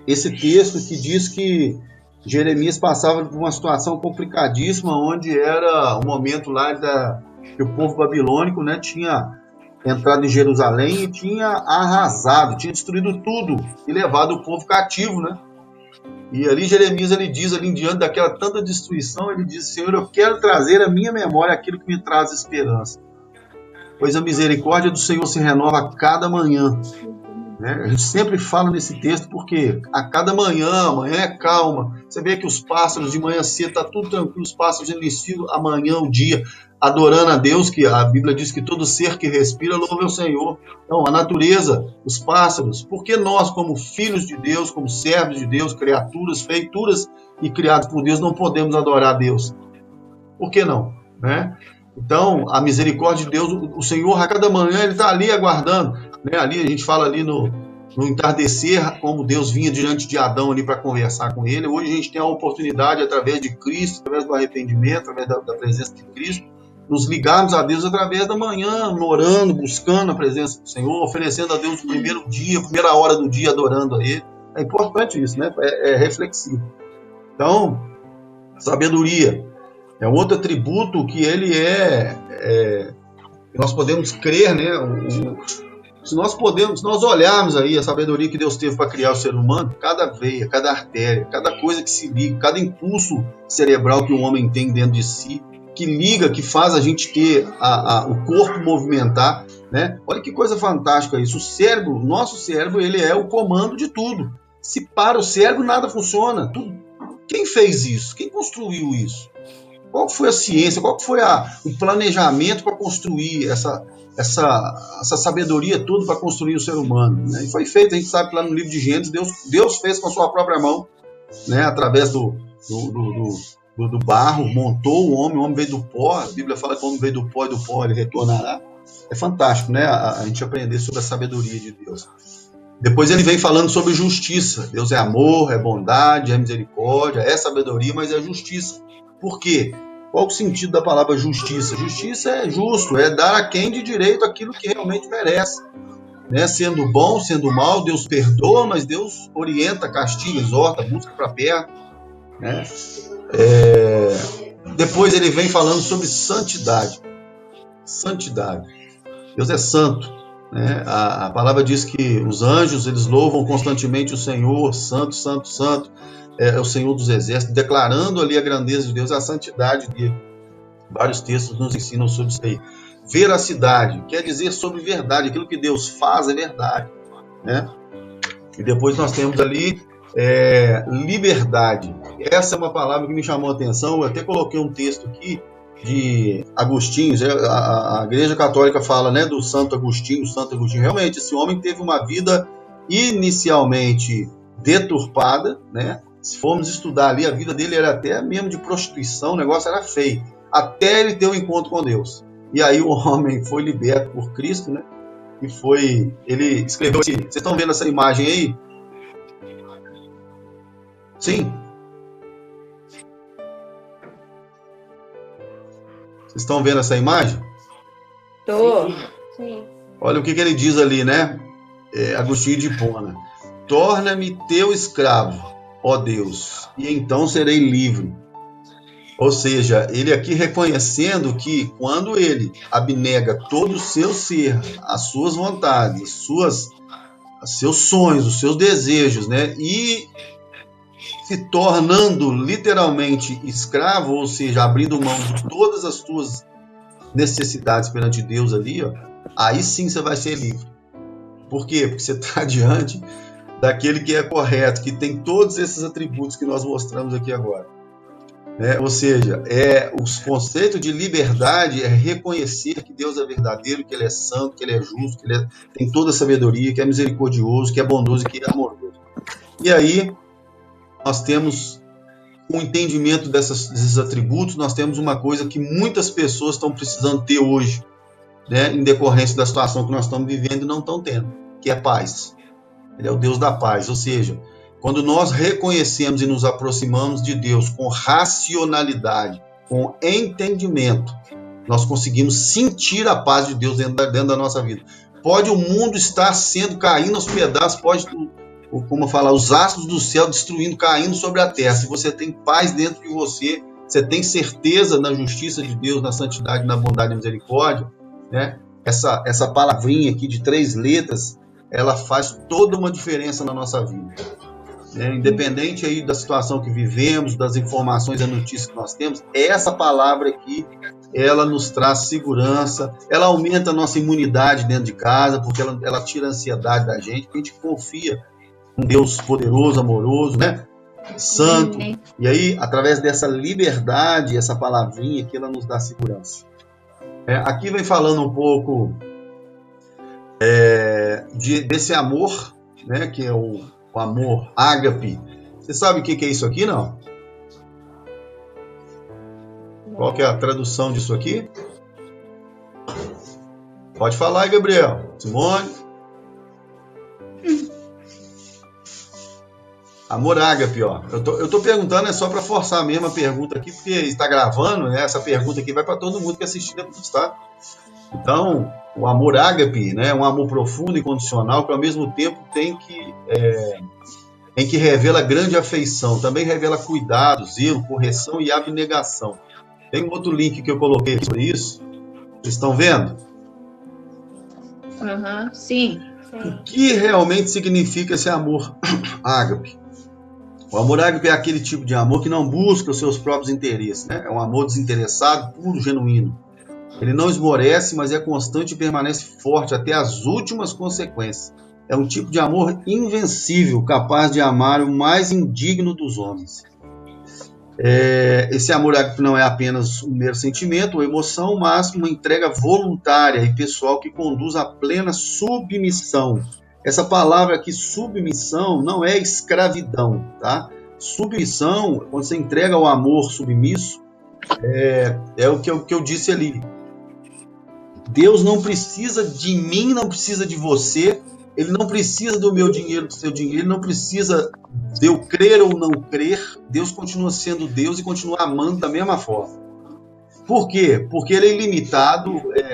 esse texto que diz que Jeremias passava por uma situação complicadíssima, onde era o momento lá que o povo babilônico, né, tinha entrado em Jerusalém e tinha arrasado, tinha destruído tudo e levado o povo cativo, né? E ali Jeremias, ele diz, ali em diante daquela tanta destruição, ele diz: Senhor, eu quero trazer à minha memória aquilo que me traz esperança, pois a misericórdia do Senhor se renova a cada manhã. Né? A gente sempre fala nesse texto porque a cada manhã, amanhã é calma. Você vê que os pássaros de manhã cedo, está tudo tranquilo, os pássaros iniciam amanhã, o dia, adorando a Deus, que a Bíblia diz que todo ser que respira louva o Senhor. Então, a natureza, os pássaros, porque nós, como filhos de Deus, como servos de Deus, criaturas, feituras e criados por Deus, não podemos adorar a Deus? Por que não? Né? Então, a misericórdia de Deus, o Senhor, a cada manhã, ele está ali aguardando. Né? Ali a gente fala ali no entardecer, como Deus vinha diante de Adão ali para conversar com ele. Hoje a gente tem a oportunidade, através de Cristo, através do arrependimento, através da presença de Cristo, nos ligarmos a Deus através da manhã, orando, buscando a presença do Senhor, oferecendo a Deus o primeiro dia, a primeira hora do dia, adorando a Ele. É importante isso, né? É reflexivo. Então, sabedoria é um outro atributo que ele nós podemos crer, né? Se nós olharmos aí a sabedoria que Deus teve para criar o ser humano, cada veia, cada artéria, cada coisa que se liga, cada impulso cerebral que o homem tem dentro de si, que liga, que faz a gente ter o corpo movimentar, né? Olha que coisa fantástica isso. O nosso cérebro, ele é o comando de tudo. Se para o cérebro, nada funciona. Quem fez isso? Quem construiu isso? Qual foi a ciência? Qual foi o planejamento para construir essa sabedoria toda para construir o ser humano? Né? E foi feito, a gente sabe que lá no livro de Gênesis, Deus fez com a sua própria mão, né? Através do barro, montou o homem veio do pó, a Bíblia fala que o homem veio do pó e do pó ele retornará. É fantástico, né? A gente aprender sobre a sabedoria de Deus. Depois ele vem falando sobre justiça. Deus é amor, é bondade, é misericórdia, é sabedoria, mas é justiça. Por quê? Qual o sentido da palavra justiça? Justiça é justo, é dar a quem de direito aquilo que realmente merece. Né? Sendo bom, sendo mal, Deus perdoa, mas Deus orienta, castiga, exorta, busca para perto. Né? Depois ele vem falando sobre santidade. Santidade. Deus é santo. Né? A palavra diz que os anjos, eles louvam constantemente o Senhor, santo, santo, santo. É o Senhor dos exércitos, declarando ali a grandeza de Deus, a santidade dele. Vários textos nos ensinam sobre isso aí. Veracidade, quer dizer sobre verdade, aquilo que Deus faz é verdade. Né? E depois nós temos ali liberdade. Essa é uma palavra que me chamou a atenção, eu até coloquei um texto aqui de Agostinho, a Igreja Católica fala, né, do Santo Agostinho. Realmente, esse homem teve uma vida inicialmente deturpada, né? Se formos estudar ali, a vida dele era até mesmo de prostituição, o negócio era feio, até ele ter um encontro com Deus. E aí o homem foi liberto por Cristo, né? E ele escreveu assim, vocês estão vendo essa imagem aí? Sim? Vocês estão vendo essa imagem? Tô. Sim. Olha o que ele diz ali, né? Agostinho de Hipona. Torna-me teu escravo, ó Deus, e então serei livre. Ou seja, ele aqui reconhecendo que quando ele abnega todo o seu ser, as suas vontades, os seus sonhos, os seus desejos, né? E se tornando literalmente escravo, ou seja, abrindo mão de todas as suas necessidades perante Deus ali, ó, aí sim você vai ser livre. Por quê? Porque você está diante daquele que é correto, que tem todos esses atributos que nós mostramos aqui agora. Ou seja, os conceitos de liberdade é reconhecer que Deus é verdadeiro, que Ele é santo, que Ele é justo, que Ele tem toda a sabedoria, que é misericordioso, que é bondoso e que é amoroso. E aí, nós temos um entendimento desses atributos, nós temos uma coisa que muitas pessoas estão precisando ter hoje, né, em decorrência da situação que nós estamos vivendo e não estão tendo, que é paz. Ele é o Deus da paz, ou seja, quando nós reconhecemos e nos aproximamos de Deus com racionalidade, com entendimento, nós conseguimos sentir a paz de Deus dentro da nossa vida. Pode o mundo estar caindo aos pedaços, pode como falar, os astros do céu destruindo, caindo sobre a terra. Se você tem paz dentro de você, você tem certeza na justiça de Deus, na santidade, na bondade e misericórdia, né? Essa palavrinha aqui de 3 letras, ela faz toda uma diferença na nossa vida. Independente aí da situação que vivemos, das informações e notícias que nós temos, essa palavra aqui, ela nos traz segurança, ela aumenta a nossa imunidade dentro de casa, porque ela tira a ansiedade da gente, porque a gente confia em Deus poderoso, amoroso, né? Santo. E aí, através dessa liberdade, essa palavrinha aqui, ela nos dá segurança. Aqui vem falando um pouco desse amor, né, que é o amor ágape. Você sabe o que é isso aqui, não? Qual que é a tradução disso aqui? Pode falar aí, Gabriel. Simone. Amor ágape, ó. Eu tô perguntando, é só para forçar mesmo a pergunta aqui, porque está gravando, né? Essa pergunta aqui vai para todo mundo que assistir depois, tá? Então, o amor ágape, né, é um amor profundo e incondicional que ao mesmo tempo tem que revela grande afeição, também revela cuidado, zelo, correção e abnegação. Tem um outro link que eu coloquei aqui sobre isso. Vocês estão vendo? Sim. O que realmente significa esse amor ágape? O amor ágape é aquele tipo de amor que não busca os seus próprios interesses, né? É um amor desinteressado, puro, genuíno. Ele não esmorece, mas é constante e permanece forte até as últimas consequências. É um tipo de amor invencível, capaz de amar o mais indigno dos homens. Esse amor ágape não é apenas um mero sentimento ou emoção, mas uma entrega voluntária e pessoal que conduz à plena submissão. Essa palavra aqui, submissão, não é escravidão, tá? Submissão, quando você entrega o amor submisso, é o que eu disse ali. Deus não precisa de mim, não precisa de você, Ele não precisa do meu dinheiro, do seu dinheiro, Ele não precisa de eu crer ou não crer. Deus continua sendo Deus e continua amando da mesma forma. Por quê? Porque Ele é ilimitado,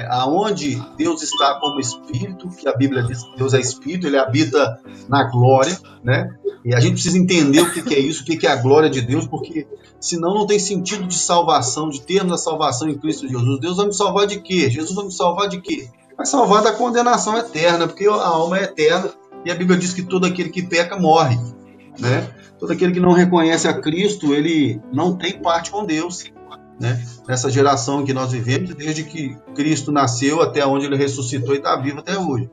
aonde Deus está como Espírito, que a Bíblia diz que Deus é Espírito, Ele habita na glória, né? E a gente precisa entender o que é isso, o que é a glória de Deus, porque senão não tem sentido de salvação, de termos a salvação em Cristo Jesus. Deus vai me salvar de quê? Jesus vai me salvar de quê? Vai salvar da condenação eterna, porque a alma é eterna e a Bíblia diz que todo aquele que peca morre, né? Todo aquele que não reconhece a Cristo, ele não tem parte com Deus, né? Nessa geração em que nós vivemos, desde que Cristo nasceu até onde ele ressuscitou e está vivo até hoje.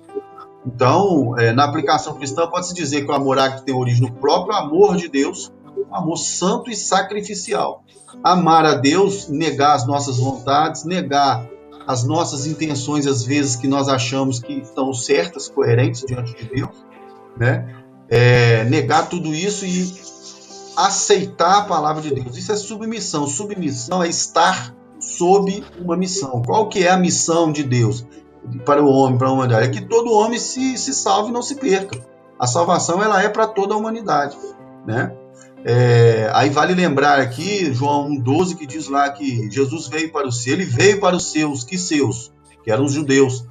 Então, na aplicação cristã, pode-se dizer que o amor ágape tem origem no próprio amor de Deus, um amor santo e sacrificial. Amar a Deus, negar as nossas vontades, negar as nossas intenções, às vezes, que nós achamos que estão certas, coerentes diante de Deus, né? Negar tudo isso e aceitar a palavra de Deus. Isso é submissão. Submissão é estar sob uma missão. Qual que é a missão de Deus para o homem, para a humanidade? É que todo homem se salve e não se perca. A salvação ela é para toda a humanidade, né? Aí vale lembrar aqui, João 1,12, que diz lá que Jesus veio para os seus, ele veio para os seus, que eram os judeus,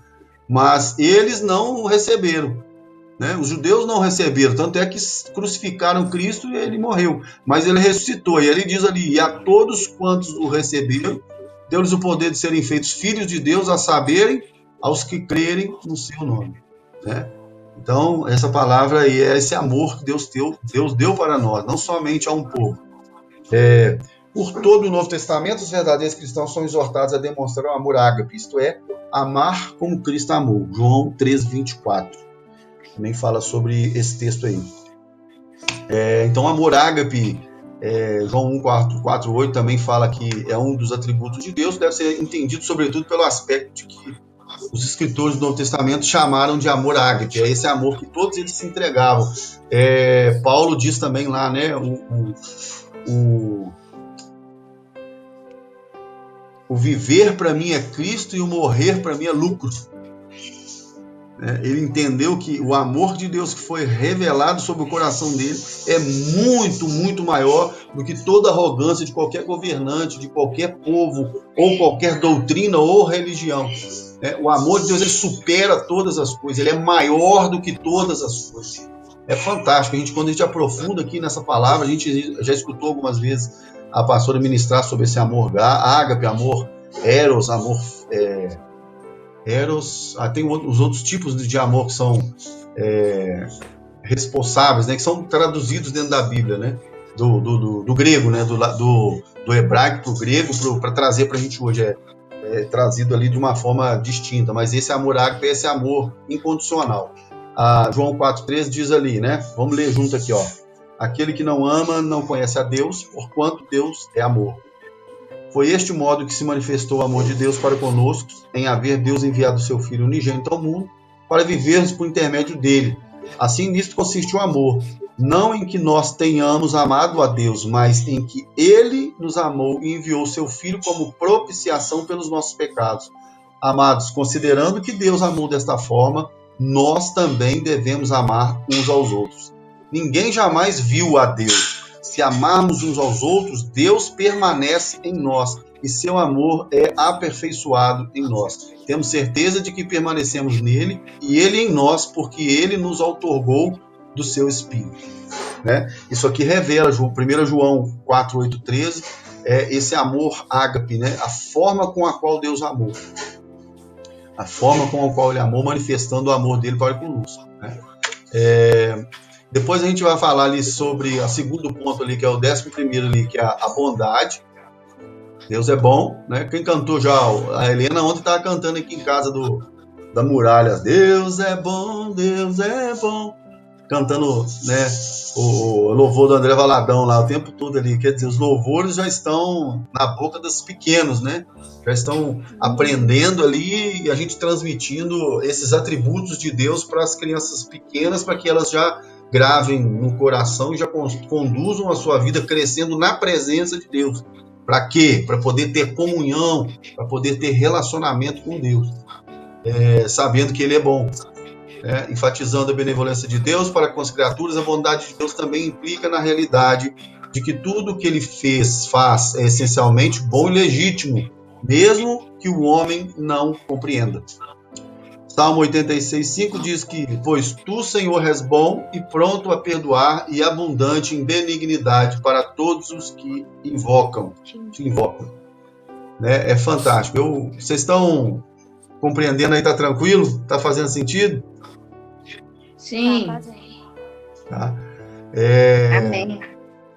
mas eles não o receberam, né? Os judeus não receberam, tanto é que crucificaram Cristo e ele morreu, mas ele ressuscitou, e ele diz ali, e a todos quantos o receberam, deu-lhes o poder de serem feitos filhos de Deus, a saberem, aos que crerem no seu nome, né? Então, essa palavra aí é esse amor que Deus deu para nós, não somente a um povo. Por todo o Novo Testamento, os verdadeiros cristãos são exortados a demonstrar o amor ágape, isto é, amar como Cristo amou. João 3,24. Também fala sobre esse texto aí. Então, amor ágape, João 1,4,8 também fala que é um dos atributos de Deus, deve ser entendido sobretudo pelo aspecto de que os escritores do Novo Testamento chamaram de amor ágape, é esse amor que todos eles se entregavam. Paulo diz também lá, né, o viver para mim é Cristo e o morrer para mim é lucro. Ele entendeu que o amor de Deus que foi revelado sobre o coração dele é muito, muito maior do que toda arrogância de qualquer governante, de qualquer povo, ou qualquer doutrina ou religião. O amor de Deus ele supera todas as coisas, ele é maior do que todas as coisas. é fantástico. Quando a gente aprofunda aqui nessa palavra, a gente já escutou algumas vezes a pastora ministrar sobre esse amor ágape, amor eros, amor eros. Tem os outros tipos de amor que são responsáveis, né, que são traduzidos dentro da Bíblia, né, do grego, né, do hebraico para o grego, para trazer para a gente hoje. Trazido ali de uma forma distinta, mas esse amor ágape é esse amor incondicional. João 4,13 diz ali, né? Vamos ler junto aqui, ó. Aquele que não ama não conhece a Deus, porquanto Deus é amor. Foi este o modo que se manifestou o amor de Deus para conosco, em haver Deus enviado seu Filho unigênito ao mundo, para vivermos por intermédio dele. Assim, nisto consiste o amor, não em que nós tenhamos amado a Deus, mas em que ele nos amou e enviou seu Filho como propiciação pelos nossos pecados. Amados, considerando que Deus amou desta forma, nós também devemos amar uns aos outros. Ninguém jamais viu a Deus. Se amarmos uns aos outros, Deus permanece em nós e seu amor é aperfeiçoado em nós. Temos certeza de que permanecemos nele e ele em nós, porque ele nos outorgou do seu Espírito. Né? Isso aqui revela, 1 João 4,8,13, esse amor ágape, né? A forma com a qual Deus amou. A forma com a qual ele amou, manifestando o amor dele para conosco. Né? Depois a gente vai falar ali sobre o segundo ponto ali, que é o 11º ali, que é a bondade. Deus é bom, né? Quem cantou já, a Helena ontem estava cantando aqui em casa da muralha, Deus é bom, cantando, né, o louvor do André Valadão lá o tempo todo ali. Quer dizer, os louvores já estão na boca dos pequenos, né? Já estão aprendendo ali e a gente transmitindo esses atributos de Deus para as crianças pequenas, para que elas já gravem no coração e já conduzam a sua vida crescendo na presença de Deus. Para quê? Para poder ter comunhão, para poder ter relacionamento com Deus, sabendo que Ele é bom. Enfatizando a benevolência de Deus para com as criaturas, a bondade de Deus também implica na realidade de que tudo que Ele faz é essencialmente bom e legítimo, mesmo que o homem não compreenda. Salmo 86,5 diz que, pois tu, Senhor, és bom e pronto a perdoar e abundante em benignidade para todos os que te invocam. Né? É fantástico. Vocês estão compreendendo aí? Está tranquilo? Está fazendo sentido? Sim. Tá? Amém.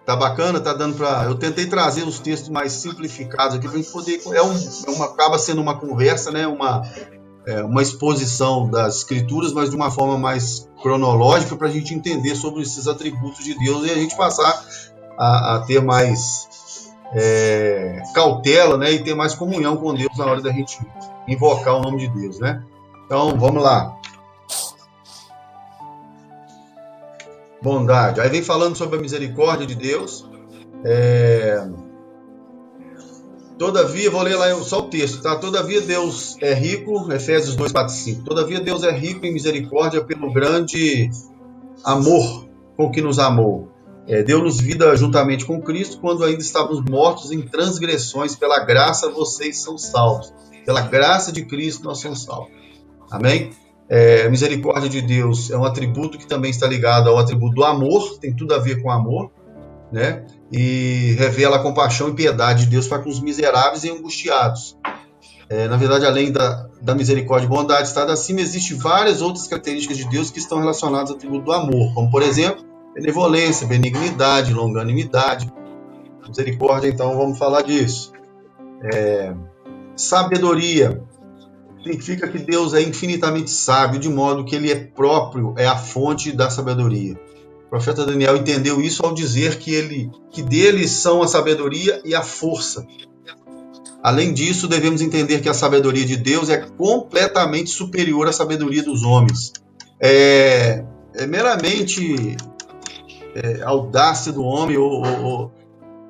Tá bacana? Tá dando para... Eu tentei trazer os textos mais simplificados aqui para a gente poder... acaba sendo uma conversa, né? Uma exposição das escrituras, mas de uma forma mais cronológica, para a gente entender sobre esses atributos de Deus e a gente passar a ter mais cautela, né, e ter mais comunhão com Deus na hora da gente invocar o nome de Deus, né? Então, vamos lá. Bondade. Aí vem falando sobre a misericórdia de Deus. Todavia, vou ler lá só o texto, tá? Todavia Deus é rico, Efésios 2:4-5. Todavia Deus é rico em misericórdia pelo grande amor com que nos amou. Deu-nos vida juntamente com Cristo quando ainda estávamos mortos em transgressões. Pela graça vocês são salvos. Pela graça de Cristo nós somos salvos. Amém? A misericórdia de Deus é um atributo que também está ligado ao atributo do amor, tem tudo a ver com amor, né? E revela a compaixão e piedade de Deus para com os miseráveis e angustiados. Na verdade, além da misericórdia e bondade estada acima, existem várias outras características de Deus que estão relacionadas ao atributo do amor, como, por exemplo, benevolência, benignidade, longanimidade. Misericórdia, então, vamos falar disso. Sabedoria. Significa que Deus é infinitamente sábio, de modo que Ele é a fonte da sabedoria. O profeta Daniel entendeu isso ao dizer que dele são a sabedoria e a força. Além disso, devemos entender que a sabedoria de Deus é completamente superior à sabedoria dos homens. É meramente audácia do homem, ou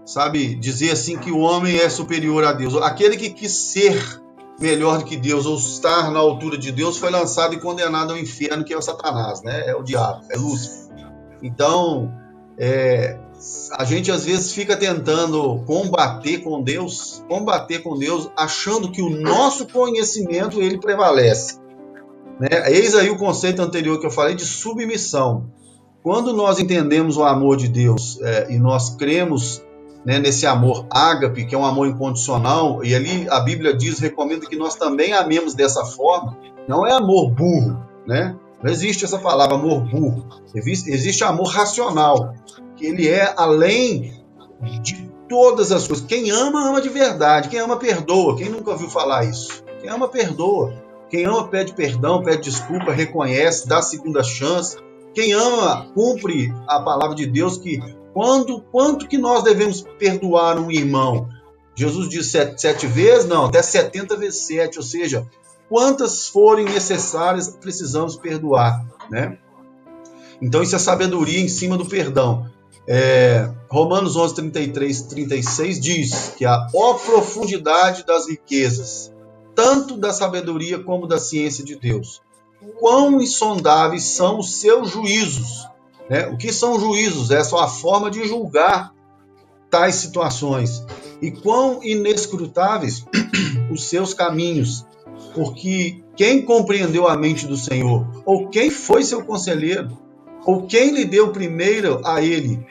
sabe, dizer assim que o homem é superior a Deus. Aquele que quis ser melhor do que Deus ou estar na altura de Deus foi lançado e condenado ao inferno, que é o Satanás, né? É o diabo, é Lúcifer. Então, a gente às vezes fica tentando combater com Deus, achando que o nosso conhecimento ele prevalece. Né? Eis aí o conceito anterior que eu falei de submissão. quando nós entendemos o amor de Deus e nós cremos, né, nesse amor ágape, que é um amor incondicional, e ali a Bíblia recomenda que nós também amemos dessa forma, não é amor burro, né? Não existe essa palavra amor burro, existe amor racional, que ele é além de todas as coisas. Quem ama, ama de verdade, quem ama, perdoa. Quem nunca ouviu falar isso? Quem ama, perdoa. Quem ama, pede perdão, pede desculpa, reconhece, dá segunda chance. Quem ama, cumpre a palavra de Deus, que quanto que nós devemos perdoar um irmão? Jesus diz 7 vezes? Não, até 70 vezes 7, ou seja, quantas forem necessárias precisamos perdoar, né? Então isso é sabedoria em cima do perdão. Romanos 11, 33, 36 diz que a profundidade das riquezas, tanto da sabedoria como da ciência de Deus. Quão insondáveis são os seus juízos, né? O que são juízos? É só a forma de julgar tais situações. E quão inescrutáveis os seus caminhos, porque quem compreendeu a mente do Senhor? Ou quem foi seu conselheiro? Ou quem lhe deu primeiro a ele,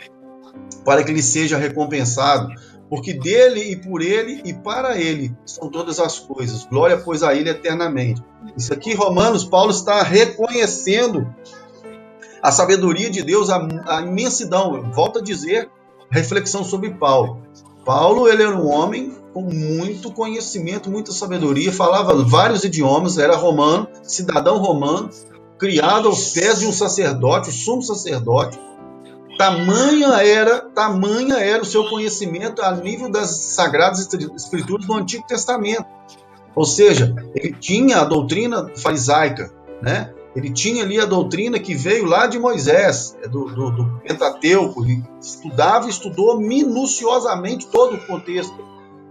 para que ele seja recompensado? Porque dele e por ele e para ele são todas as coisas. Glória, pois, a ele eternamente. Isso aqui, Romanos, Paulo está reconhecendo a sabedoria de Deus, a imensidão. Eu volto a dizer, reflexão sobre Paulo. Paulo, ele era um homem com muito conhecimento, muita sabedoria, falava vários idiomas, era romano, cidadão romano, criado aos pés de um sacerdote, o sumo sacerdote. Tamanha era o seu conhecimento a nível das Sagradas Escrituras do Antigo Testamento. Ou seja, ele tinha a doutrina farisaica, né? Ele tinha ali a doutrina que veio lá de Moisés, do Pentateuco. Ele estudou minuciosamente todo o contexto.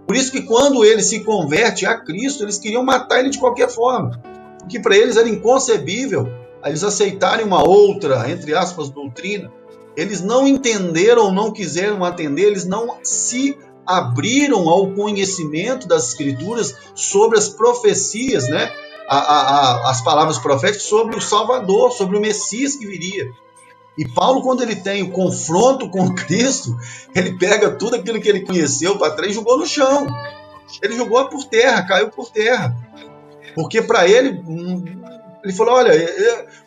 Por isso que quando ele se converte a Cristo, eles queriam matar ele de qualquer forma. Porque para eles era inconcebível eles aceitarem uma outra, entre aspas, doutrina. Eles não entenderam, não quiseram atender, eles não se abriram ao conhecimento das Escrituras sobre as profecias, né? As palavras proféticas sobre o Salvador, sobre o Messias que viria. E Paulo, quando ele tem o confronto com Cristo, ele pega tudo aquilo que ele conheceu para trás e jogou no chão. Ele jogou por terra, caiu por terra. Porque para ele falou, olha,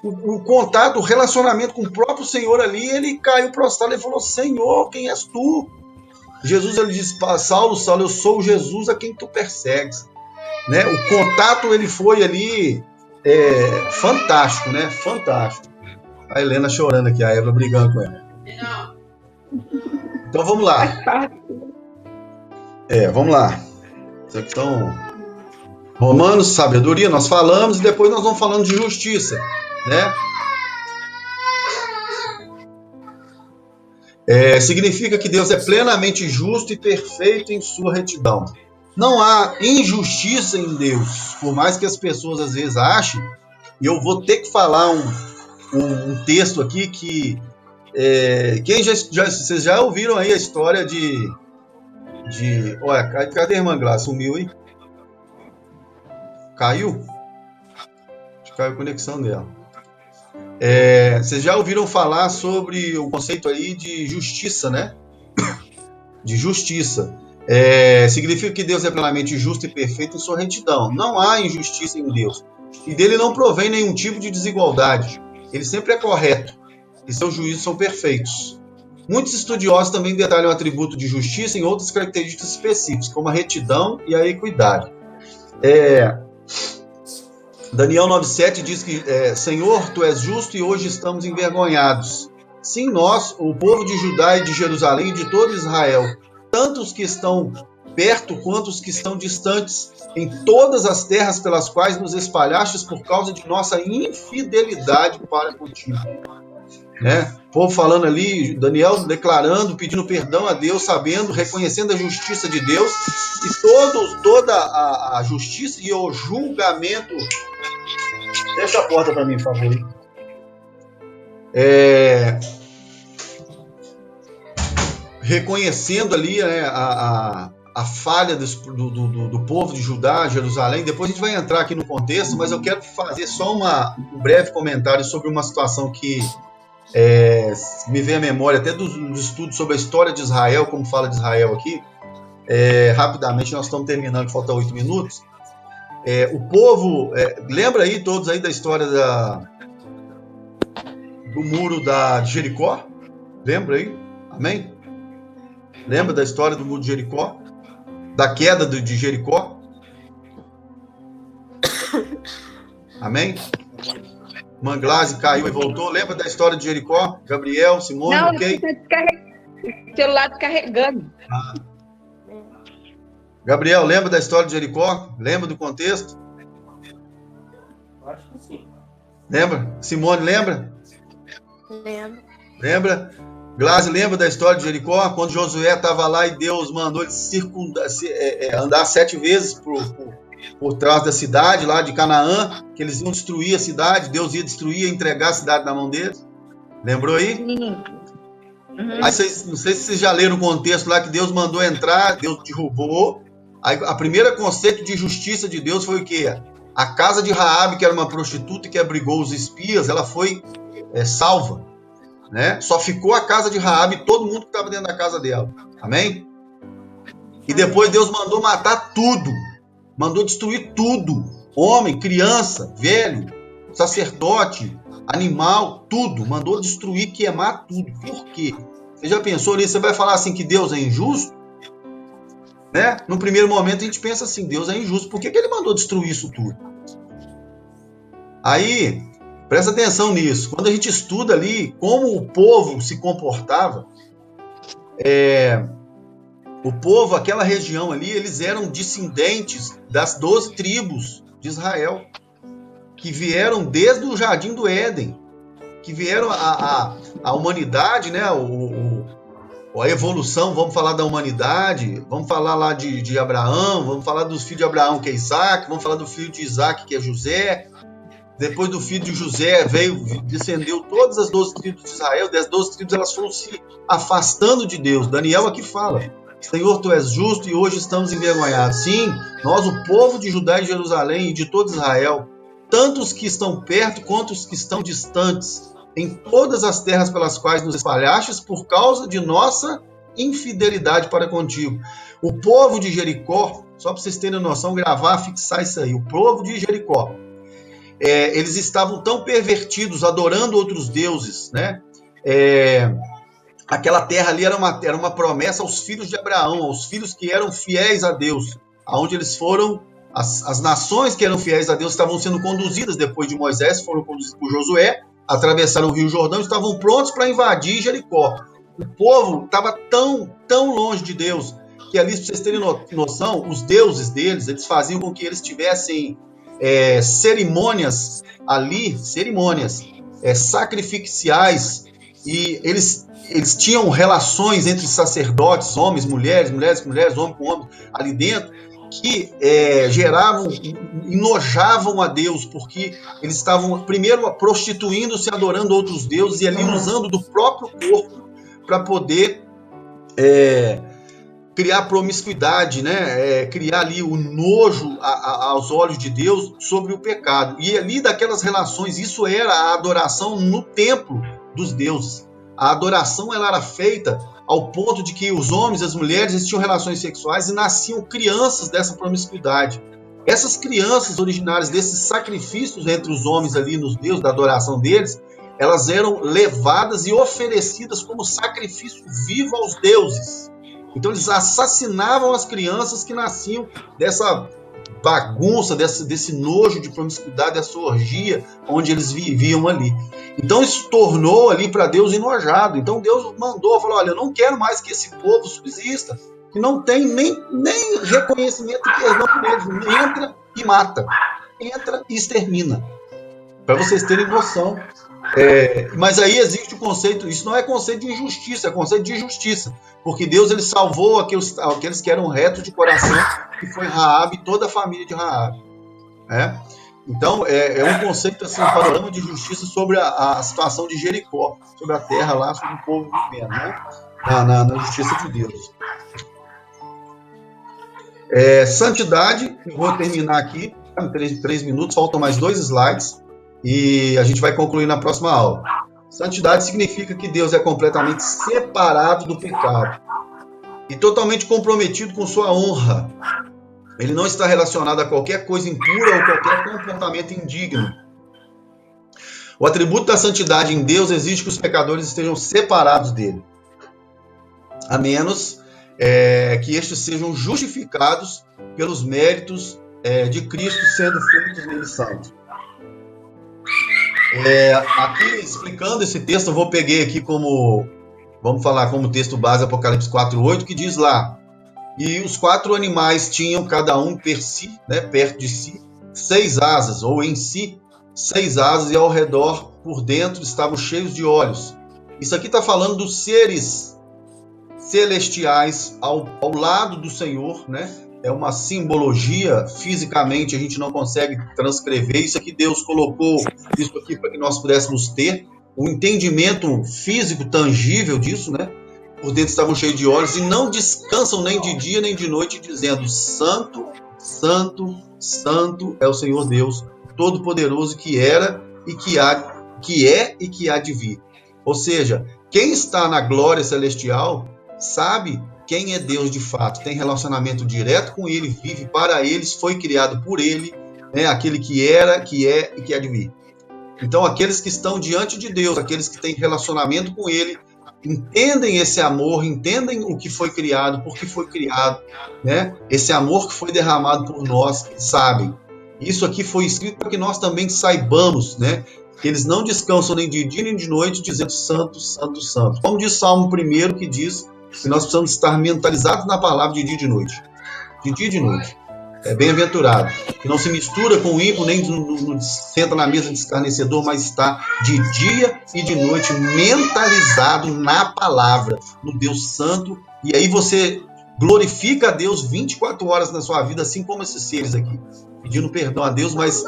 o contato, o relacionamento com o próprio Senhor ali, ele caiu prostrado, ele falou, Senhor, quem és tu? Jesus, ele disse, Saulo, Saulo, eu sou Jesus a quem tu persegues. Né? O contato, ele foi ali fantástico, né? Fantástico. A Helena chorando aqui, a Eva brigando com ela. Então vamos lá. Vamos lá. Então, Romanos, sabedoria, nós falamos, e depois nós vamos falando de justiça, né? Significa que Deus é plenamente justo e perfeito em sua retidão. Não há injustiça em Deus, por mais que as pessoas às vezes achem, e eu vou ter que falar um texto aqui que vocês já ouviram aí a história de olha, cadê a irmã Glácia? Sumiu, hein? Caiu? Acho que caiu a conexão dela. Vocês já ouviram falar sobre o conceito aí de justiça, né? De justiça. Significa que Deus é plenamente justo e perfeito em sua retidão. Não há injustiça em Deus. E dele não provém nenhum tipo de desigualdade. Ele sempre é correto. E seus juízos são perfeitos. Muitos estudiosos também detalham o atributo de justiça em outras características específicas, como a retidão e a equidade. Daniel 9,7 diz que Senhor, tu és justo e hoje estamos envergonhados. Sim, nós, o povo de Judá e de Jerusalém e de todo Israel, tanto os que estão perto quanto os que estão distantes, em todas as terras pelas quais nos espalhastes por causa de nossa infidelidade para contigo. Né? O povo falando ali, Daniel declarando, pedindo perdão a Deus, sabendo, reconhecendo a justiça de Deus, e toda a justiça e o julgamento. Fecha a porta para mim, por favor. Reconhecendo ali, né, a falha do povo de Judá, Jerusalém. Depois a gente vai entrar aqui no contexto, mas eu quero fazer só um breve comentário sobre uma situação que me vem à memória até dos estudos sobre a história de Israel, como fala de Israel aqui. Rapidamente, nós estamos terminando, faltam 8 minutos. O povo, lembra aí todos aí da história do muro de Jericó? Lembra aí? Amém? Lembra da história do muro de Jericó? Da queda de Jericó? Amém? Manglase caiu e voltou. Lembra da história de Jericó? Gabriel, Simone, Não, ok? O celular descarregando. Gabriel, lembra da história de Jericó? Lembra do contexto? Acho que sim. Lembra? Simone, lembra? Lembro. Lembra? Glase, lembra da história de Jericó? Quando Josué estava lá e Deus mandou ele andar 7 vezes por trás da cidade lá de Canaã, que eles iam destruir a cidade, Deus ia destruir e entregar a cidade na mão deles. Lembrou aí? Sim. Aí não sei se vocês já leram o contexto lá que Deus mandou entrar, Deus derrubou. Aí a primeira conceito de justiça de Deus foi o quê? A casa de Raabe, que era uma prostituta que abrigou os espias, ela foi salva, né? Só ficou a casa de Raabe e todo mundo que estava dentro da casa dela. Amém? E depois Deus mandou matar tudo. Mandou destruir tudo. Homem, criança, velho, sacerdote, animal, tudo. Mandou destruir, queimar tudo. Por quê? Você já pensou nisso? Você vai falar assim que Deus é injusto? Né? No primeiro momento a gente pensa assim, Deus é injusto. Por que ele mandou destruir isso tudo? Aí, presta atenção nisso. Quando a gente estuda ali como o povo se comportava, o povo, aquela região ali, eles eram descendentes das 12 tribos de Israel, que vieram desde o Jardim do Éden, que vieram a humanidade, né? A evolução, vamos falar da humanidade, vamos falar lá de Abraão, vamos falar dos filhos de Abraão, que é Isaac, vamos falar do filho de Isaac, que é José. Depois do filho de José descendeu todas as 12 tribos de Israel. Das 12 tribos elas foram se afastando de Deus. Daniel aqui fala: Senhor, tu és justo e hoje estamos envergonhados. Sim, nós, o povo de Judá e Jerusalém e de todo Israel, tanto os que estão perto quanto os que estão distantes, em todas as terras pelas quais nos espalhastes por causa de nossa infidelidade para contigo. O povo de Jericó, só para vocês terem noção, gravar, fixar isso aí, o povo de Jericó, eles estavam tão pervertidos, adorando outros deuses, né? Aquela terra ali era uma promessa aos filhos de Abraão, aos filhos que eram fiéis a Deus, aonde eles foram, as nações que eram fiéis a Deus estavam sendo conduzidas depois de Moisés, foram conduzidas por Josué, atravessaram o Rio Jordão, estavam prontos para invadir Jericó. O povo estava tão longe de Deus, que ali, para vocês terem noção, os deuses deles, eles faziam com que eles tivessem cerimônias ali, sacrificiais, e eles tinham relações entre sacerdotes, homens, mulheres, mulheres com mulheres, homem com homem, ali dentro, que enojavam a Deus, porque eles estavam, primeiro, prostituindo-se, adorando outros deuses, e ali usando do próprio corpo para poder criar promiscuidade, né? Criar ali o nojo aos olhos de Deus sobre o pecado. E ali daquelas relações, isso era a adoração no templo dos deuses. A adoração ela era feita ao ponto de que os homens e as mulheres tinham relações sexuais e nasciam crianças dessa promiscuidade. Essas crianças originárias desses sacrifícios entre os homens ali nos deuses, da adoração deles, elas eram levadas e oferecidas como sacrifício vivo aos deuses. Então eles assassinavam as crianças que nasciam dessa bagunça, desse nojo de promiscuidade, dessa orgia onde eles viviam ali. Então isso tornou ali para Deus enojado. Então Deus falou: olha, eu não quero mais que esse povo subsista, que não tem nem reconhecimento e perdão por eles. Entra e mata, entra e extermina. Para vocês terem noção. Mas aí existe o conceito, isso não é conceito de injustiça, é conceito de justiça, porque Deus ele salvou aqueles que eram retos de coração, que foi Raabe e toda a família de Raabe. Então é um conceito assim, um panorama de justiça sobre a situação de Jericó, sobre a terra lá, sobre o povo vivendo, né? na justiça de Deus. Santidade, eu vou terminar aqui em 3 minutos, faltam mais 2 slides. E a gente vai concluir na próxima aula. Santidade significa que Deus é completamente separado do pecado e totalmente comprometido com sua honra. Ele não está relacionado a qualquer coisa impura ou qualquer comportamento indigno. O atributo da santidade em Deus exige que os pecadores estejam separados dele, a menos que estes sejam justificados pelos méritos de Cristo sendo feitos nele santo. Aqui, explicando esse texto, eu peguei aqui vamos falar como texto base Apocalipse 4:8, que diz lá: e os 4 animais tinham cada um perto de si 6 asas, ou em si 6 asas, e ao redor, por dentro, estavam cheios de olhos. Isso aqui está falando dos seres celestiais ao lado do Senhor, né? É uma simbologia, fisicamente a gente não consegue transcrever. Isso aqui Deus colocou isso aqui para que nós pudéssemos ter um entendimento físico, tangível disso, né? Por dentro estavam cheios de olhos e não descansam nem de dia nem de noite, dizendo: Santo, Santo, Santo é o Senhor Deus Todo-Poderoso, que era e que é e que há de vir. Ou seja, quem está na glória celestial sabe quem é Deus de fato, tem relacionamento direto com Ele, vive para eles, foi criado por Ele, né? Aquele que era, que é e que há de vir. Então, aqueles que estão diante de Deus, aqueles que têm relacionamento com Ele, entendem esse amor, entendem o que foi criado, por que foi criado, né? Esse amor que foi derramado por nós, sabem. Isso aqui foi escrito para que nós também saibamos, né? Que eles não descansam nem de dia nem de noite, dizendo Santo, Santo, Santo. Como diz Salmo 1, que diz que nós precisamos estar mentalizados na palavra de dia e de noite. De dia e de noite. É bem-aventurado. Que não se mistura com o ímpio, nem senta na mesa de escarnecedor, mas está de dia e de noite mentalizado na palavra, no Deus Santo. E aí você glorifica a Deus 24 horas na sua vida, assim como esses seres aqui. Pedindo perdão a Deus, mas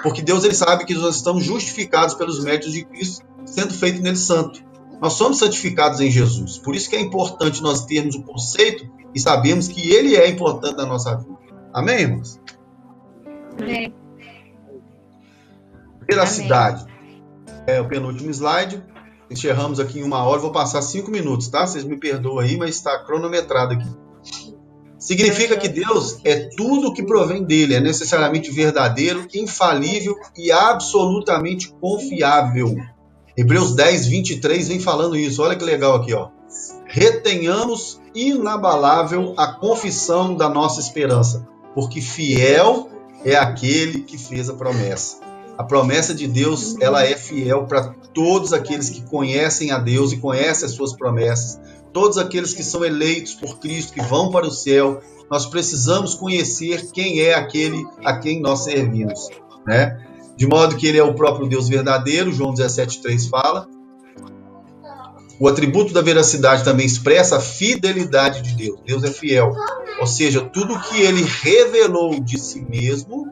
porque Deus ele sabe que nós estamos justificados pelos méritos de Cristo, sendo feito nele santo. Nós somos santificados em Jesus. Por isso que é importante nós termos o conceito e sabemos que ele é importante na nossa vida. Amém, irmãos? Amém. Veracidade. É o penúltimo slide. Encerramos aqui em 1 hora. Vou passar 5 minutos, tá? Vocês me perdoam aí, mas está cronometrado aqui. Significa que Deus é tudo que provém dele. É necessariamente verdadeiro, infalível e absolutamente confiável. Hebreus 10, 23 vem falando isso. Olha que legal aqui, ó. Retenhamos inabalável a confissão da nossa esperança, porque fiel é aquele que fez a promessa. A promessa de Deus, ela é fiel para todos aqueles que conhecem a Deus e conhecem as suas promessas. Todos aqueles que são eleitos por Cristo, que vão para o céu. Nós precisamos conhecer quem é aquele a quem nós servimos, né? De modo que ele é o próprio Deus verdadeiro, João 17,3 fala. O atributo da veracidade também expressa a fidelidade de Deus. Deus é fiel. Ou seja, tudo que ele revelou de si mesmo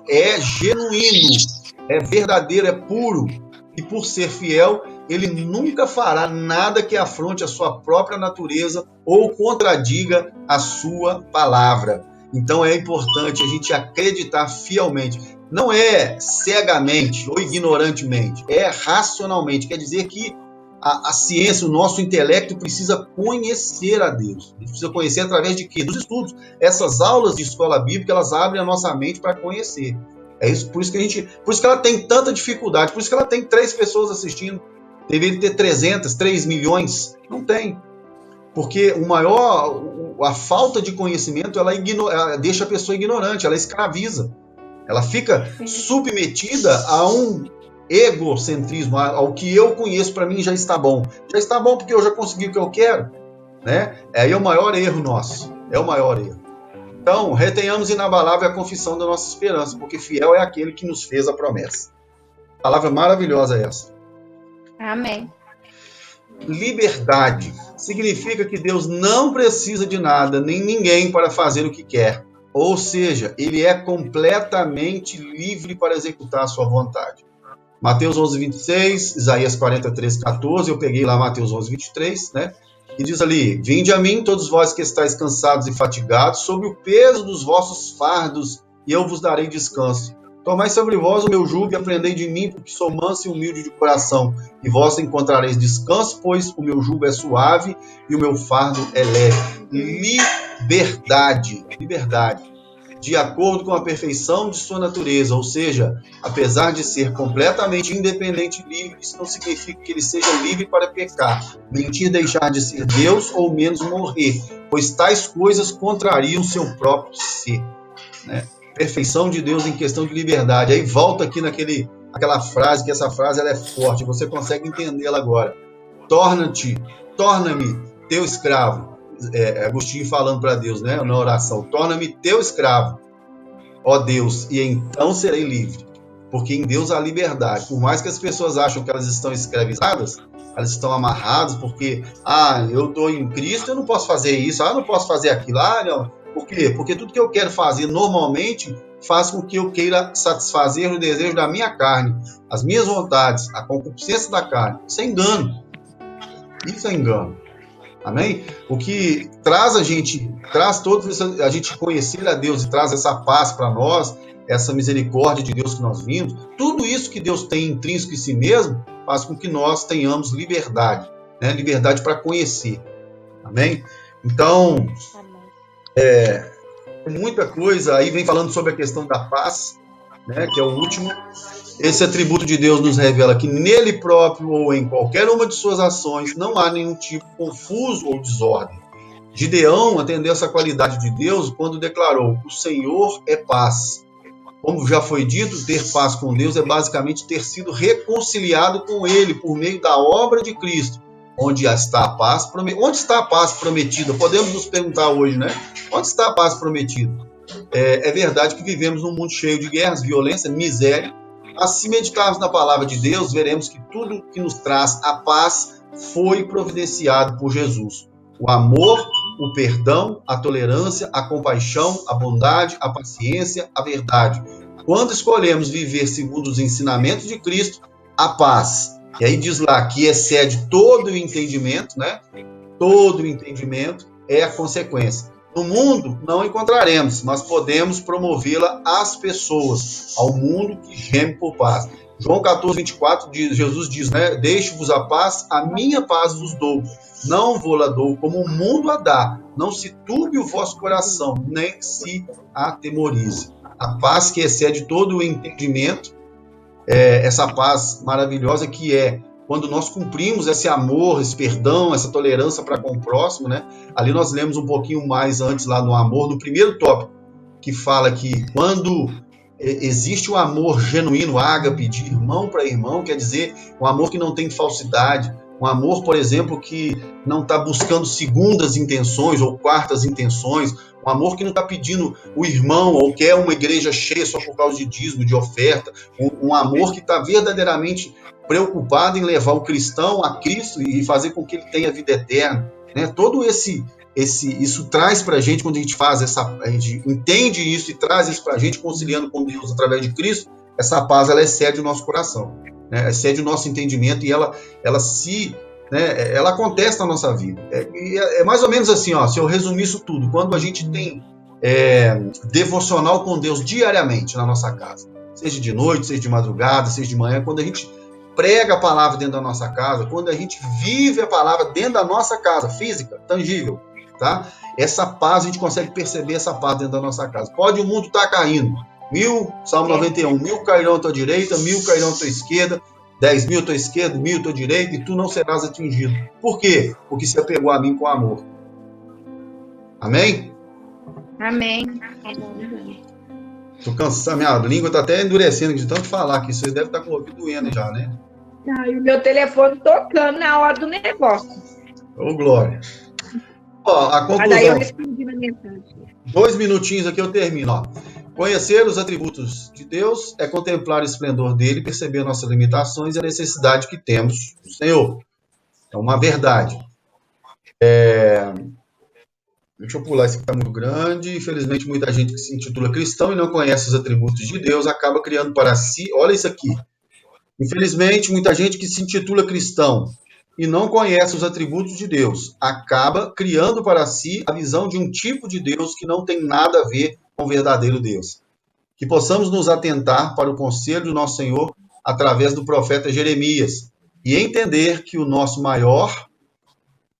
é genuíno, é verdadeiro, é puro. E por ser fiel, ele nunca fará nada que afronte a sua própria natureza ou contradiga a sua palavra. Então é importante a gente acreditar fielmente. Não é cegamente ou ignorantemente, é racionalmente. Quer dizer que a ciência, o nosso intelecto precisa conhecer a Deus. A gente precisa conhecer através de quê? Dos estudos. Essas aulas de escola bíblica, elas abrem a nossa mente para conhecer. É isso, por isso que ela tem tanta dificuldade, por isso que ela tem 3 pessoas assistindo. Deveria ter 300, 3 milhões. Não tem. Porque a falta de conhecimento, ela deixa a pessoa ignorante, ela escraviza. Ela fica submetida a um egocentrismo, ao que eu conheço para mim já está bom. Já está bom porque eu já consegui o que eu quero, né? Aí é o maior erro nosso, é o maior erro. Então, retenhamos inabalável a confissão da nossa esperança, porque fiel é aquele que nos fez a promessa. Palavra maravilhosa essa. Amém. Liberdade significa que Deus não precisa de nada, nem ninguém para fazer o que quer. Ou seja, ele é completamente livre para executar a sua vontade. Mateus 11, 26, Isaías 43, 14, eu peguei lá Mateus 11, 23, né? E diz ali: vinde a mim, todos vós que estáis cansados e fatigados, sob o peso dos vossos fardos, e eu vos darei descanso. Tomai sobre vós o meu jugo e aprendei de mim, porque sou manso e humilde de coração, e vós encontrareis descanso, pois o meu jugo é suave e o meu fardo é leve. Liberdade, liberdade, de acordo com a perfeição de sua natureza, ou seja, apesar de ser completamente independente e livre, isso não significa que ele seja livre para pecar, mentir, deixar de ser Deus ou menos morrer, pois tais coisas contrariam seu próprio ser, né? Perfeição de Deus em questão de liberdade. Aí volta aqui aquela frase, que essa frase ela é forte, você consegue entendê-la agora. Torna-me teu escravo. Agostinho falando para Deus, né, na oração. Torna-me teu escravo, ó Deus, e então serei livre. Porque em Deus há liberdade. Por mais que as pessoas acham que elas estão escravizadas, elas estão amarradas porque, eu estou em Cristo, eu não posso fazer isso, eu não posso fazer aquilo, não. Por quê? Porque tudo que eu quero fazer normalmente faz com que eu queira satisfazer o desejo da minha carne, as minhas vontades, a concupiscência da carne. Isso é engano. Isso é engano. Amém? O que traz a gente conhecer a Deus e traz essa paz para nós, essa misericórdia de Deus que nós vimos, tudo isso que Deus tem intrínseco em si mesmo, faz com que nós tenhamos liberdade, né? Liberdade para conhecer. Amém? Então, muita coisa, aí vem falando sobre a questão da paz, né, que é o último. Esse atributo de Deus nos revela que nele próprio ou em qualquer uma de suas ações não há nenhum tipo confuso ou desordem. Gideão atendeu essa qualidade de Deus quando declarou: o Senhor é paz. Como já foi dito, ter paz com Deus é basicamente ter sido reconciliado com Ele por meio da obra de Cristo. Onde está a paz prometida? Onde está a paz prometida? Podemos nos perguntar hoje, né? Onde está a paz prometida? É verdade que vivemos num mundo cheio de guerras, violência, miséria. Mas se meditarmos na palavra de Deus, veremos que tudo que nos traz a paz foi providenciado por Jesus. O amor, o perdão, a tolerância, a compaixão, a bondade, a paciência, a verdade. Quando escolhemos viver segundo os ensinamentos de Cristo, a paz. E aí diz lá que excede todo o entendimento, né? Todo o entendimento é a consequência. No mundo não encontraremos, mas podemos promovê-la às pessoas, ao mundo que geme por paz. João 14, 24, Jesus diz, né? Deixo-vos a paz, a minha paz vos dou. Não vou-la dou como o mundo a dá. Não se turbe o vosso coração, nem se atemorize. A paz que excede todo o entendimento, essa paz maravilhosa que é quando nós cumprimos esse amor, esse perdão, essa tolerância para com o próximo, né? Ali nós lemos um pouquinho mais antes lá no amor, no primeiro tópico, que fala que quando existe o amor genuíno, ágape, de irmão para irmão, quer dizer, um amor que não tem falsidade, um amor, por exemplo, que não está buscando segundas intenções ou quartas intenções, um amor que não está pedindo o irmão ou quer uma igreja cheia só por causa de dízimo, de oferta, um amor que está verdadeiramente preocupado em levar o cristão a Cristo e fazer com que ele tenha vida eterna, né? Todo isso traz para a gente, quando a gente a gente entende isso e traz isso para a gente, conciliando com Deus através de Cristo, essa paz ela excede o nosso coração, né? Excede o nosso entendimento e ela acontece na nossa vida. É mais ou menos assim, se eu resumir isso tudo, quando a gente tem devocional com Deus diariamente na nossa casa, seja de noite, seja de madrugada, seja de manhã, quando a gente prega a palavra dentro da nossa casa, quando a gente vive a palavra dentro da nossa casa, física, tangível, tá? Essa paz, a gente consegue perceber essa paz dentro da nossa casa. Pode o mundo estar caindo, Salmo 91, 1000 cairão à tua direita, 1000 cairão à tua esquerda, 10.000 à tua esquerda, 1000 à tua direita, e tu não serás atingido. Por quê? Porque se apegou a mim com amor. Amém? Amém. Tô cansado, minha língua tá até endurecendo de tanto falar que vocês devem estar com o ouvido doendo já, né? E o meu telefone tocando na hora do negócio. Ô, glória. A conclusão. Mas aí eu respondi na mensagem. 2 minutinhos aqui eu termino. Conhecer os atributos de Deus é contemplar o esplendor dele, perceber nossas limitações e a necessidade que temos do Senhor. É uma verdade. Deixa eu pular, esse aqui está muito grande. Infelizmente, muita gente que se intitula cristão e não conhece os atributos de Deus acaba criando para si. Olha isso aqui. Infelizmente, muita gente que se intitula cristão e não conhece os atributos de Deus acaba criando para si a visão de um tipo de Deus que não tem nada a ver com o verdadeiro Deus. que possamos nos atentar para o conselho do nosso Senhor através do profeta Jeremias e entender que o nosso maior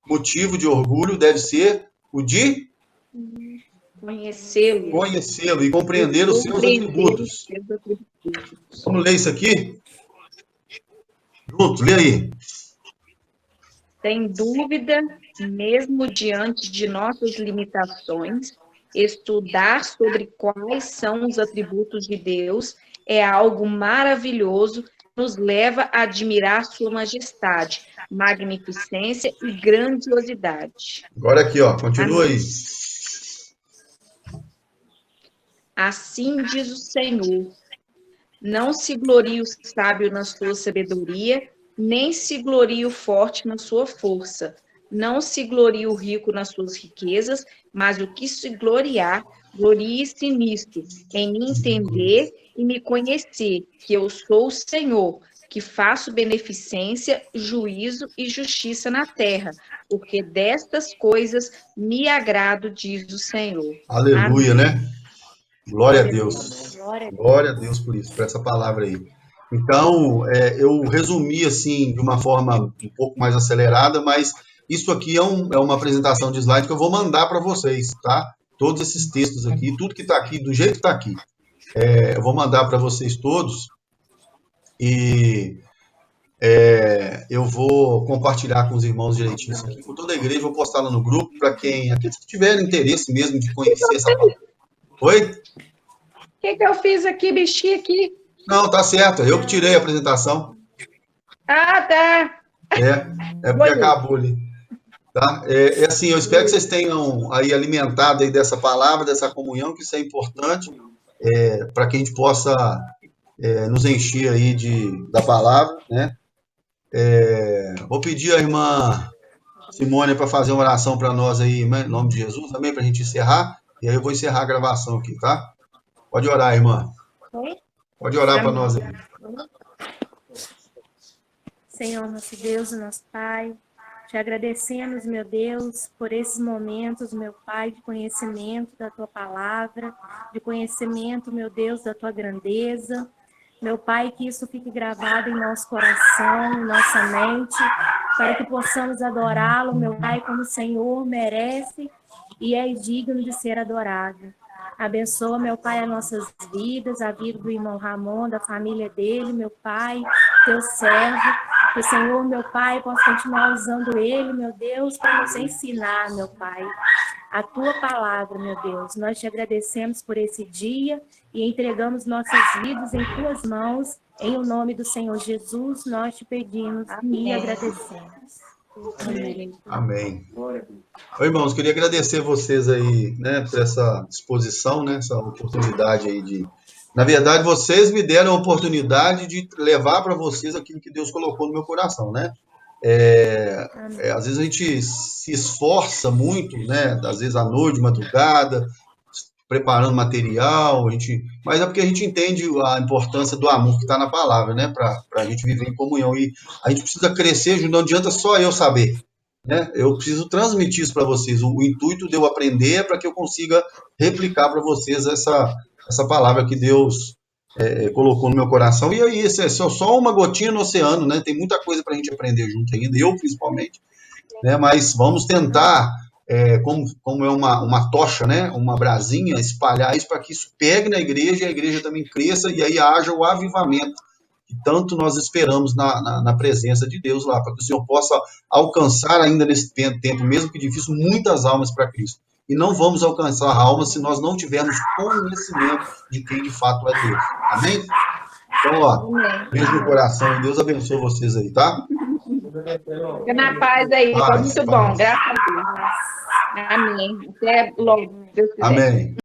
motivo de orgulho deve ser o de conhecê-lo e compreender os seus atributos. Vamos ler isso aqui? Junto, lê aí. Sem dúvida, mesmo diante de nossas limitações, estudar sobre quais são os atributos de Deus é algo maravilhoso, nos leva a admirar sua majestade, magnificência e grandiosidade. Agora aqui, ó, continua aí. Assim diz o Senhor: não se glorie o sábio na sua sabedoria, nem se glorie o forte na sua força. Não se glorie o rico nas suas riquezas, mas o que se gloriar, glorie-se nisto, em me entender e me conhecer, que eu sou o Senhor, que faço beneficência, juízo e justiça na terra, porque destas coisas me agrado, diz o Senhor. Aleluia, Amém. né? Glória a Deus. Glória a Deus por isso, por essa palavra aí. Então, eu resumi assim de uma forma um pouco mais acelerada, mas isso aqui é uma apresentação de slide que eu vou mandar para vocês, tá? Todos esses textos aqui, tudo que está aqui, do jeito que está aqui, eu vou mandar para vocês todos e eu vou compartilhar com os irmãos direitinho isso aqui, com toda a igreja, vou postar lá no grupo para aqueles que tiverem interesse mesmo de conhecer essa palavra. Oi? O que eu fiz aqui, bichinho aqui? Não, tá certo. Eu que tirei a apresentação. Ah, tá. É porque acabou ali. Tá? Assim, eu espero que vocês tenham aí alimentado aí dessa palavra, dessa comunhão, que isso é importante para que a gente possa nos encher aí da palavra, né? Vou pedir à irmã Simone para fazer uma oração para nós aí, em nome de Jesus, também, para a gente encerrar. E aí eu vou encerrar a gravação aqui, tá? Pode orar, irmã. Pode orar para nós aí. Senhor, nosso Deus e nosso Pai, te agradecemos, meu Deus, por esses momentos, meu Pai, de conhecimento da Tua palavra, de conhecimento, meu Deus, da Tua grandeza. Meu Pai, que isso fique gravado em nosso coração, em nossa mente, para que possamos adorá-lo, meu Pai, como o Senhor merece e é digno de ser adorado. Abençoa, meu Pai, as nossas vidas, a vida do irmão Ramon, da família dele, meu Pai, teu servo. Que o Senhor, meu Pai, possa continuar usando ele, meu Deus, para nos ensinar, meu Pai, a tua palavra, meu Deus. Nós te agradecemos por esse dia e entregamos nossas vidas em tuas mãos. Em o nome do Senhor Jesus, nós te pedimos e agradecemos. Amém. Oi, irmãos, queria agradecer vocês aí, né, por essa disposição, né, essa oportunidade aí Na verdade, vocês me deram a oportunidade de levar para vocês aquilo que Deus colocou no meu coração, né? Às vezes a gente se esforça muito, né? Às vezes à noite, de madrugada, preparando material, mas é porque a gente entende a importância do amor que está na palavra, né? Para a gente viver em comunhão. E a gente precisa crescer, não adianta só eu saber, né? Eu preciso transmitir isso para vocês. O intuito de eu aprender é para que eu consiga replicar para vocês essa palavra que Deus colocou no meu coração. E aí, isso é só uma gotinha no oceano, né? Tem muita coisa para a gente aprender junto ainda, eu principalmente, né? Mas vamos tentar, como é uma tocha, né? Uma brasinha, espalhar isso para que isso pegue na igreja e a igreja também cresça e aí haja o avivamento que tanto nós esperamos na presença de Deus lá, para que o Senhor possa alcançar ainda nesse tempo, mesmo que difícil, muitas almas para Cristo. E não vamos alcançar almas se nós não tivermos conhecimento de quem de fato é Deus. Amém? Então, ó, beijo no coração e Deus abençoe vocês aí, tá? Fica na paz aí, foi muito bom, graças a Deus. Amém. Até logo, Deus quiser. Amém.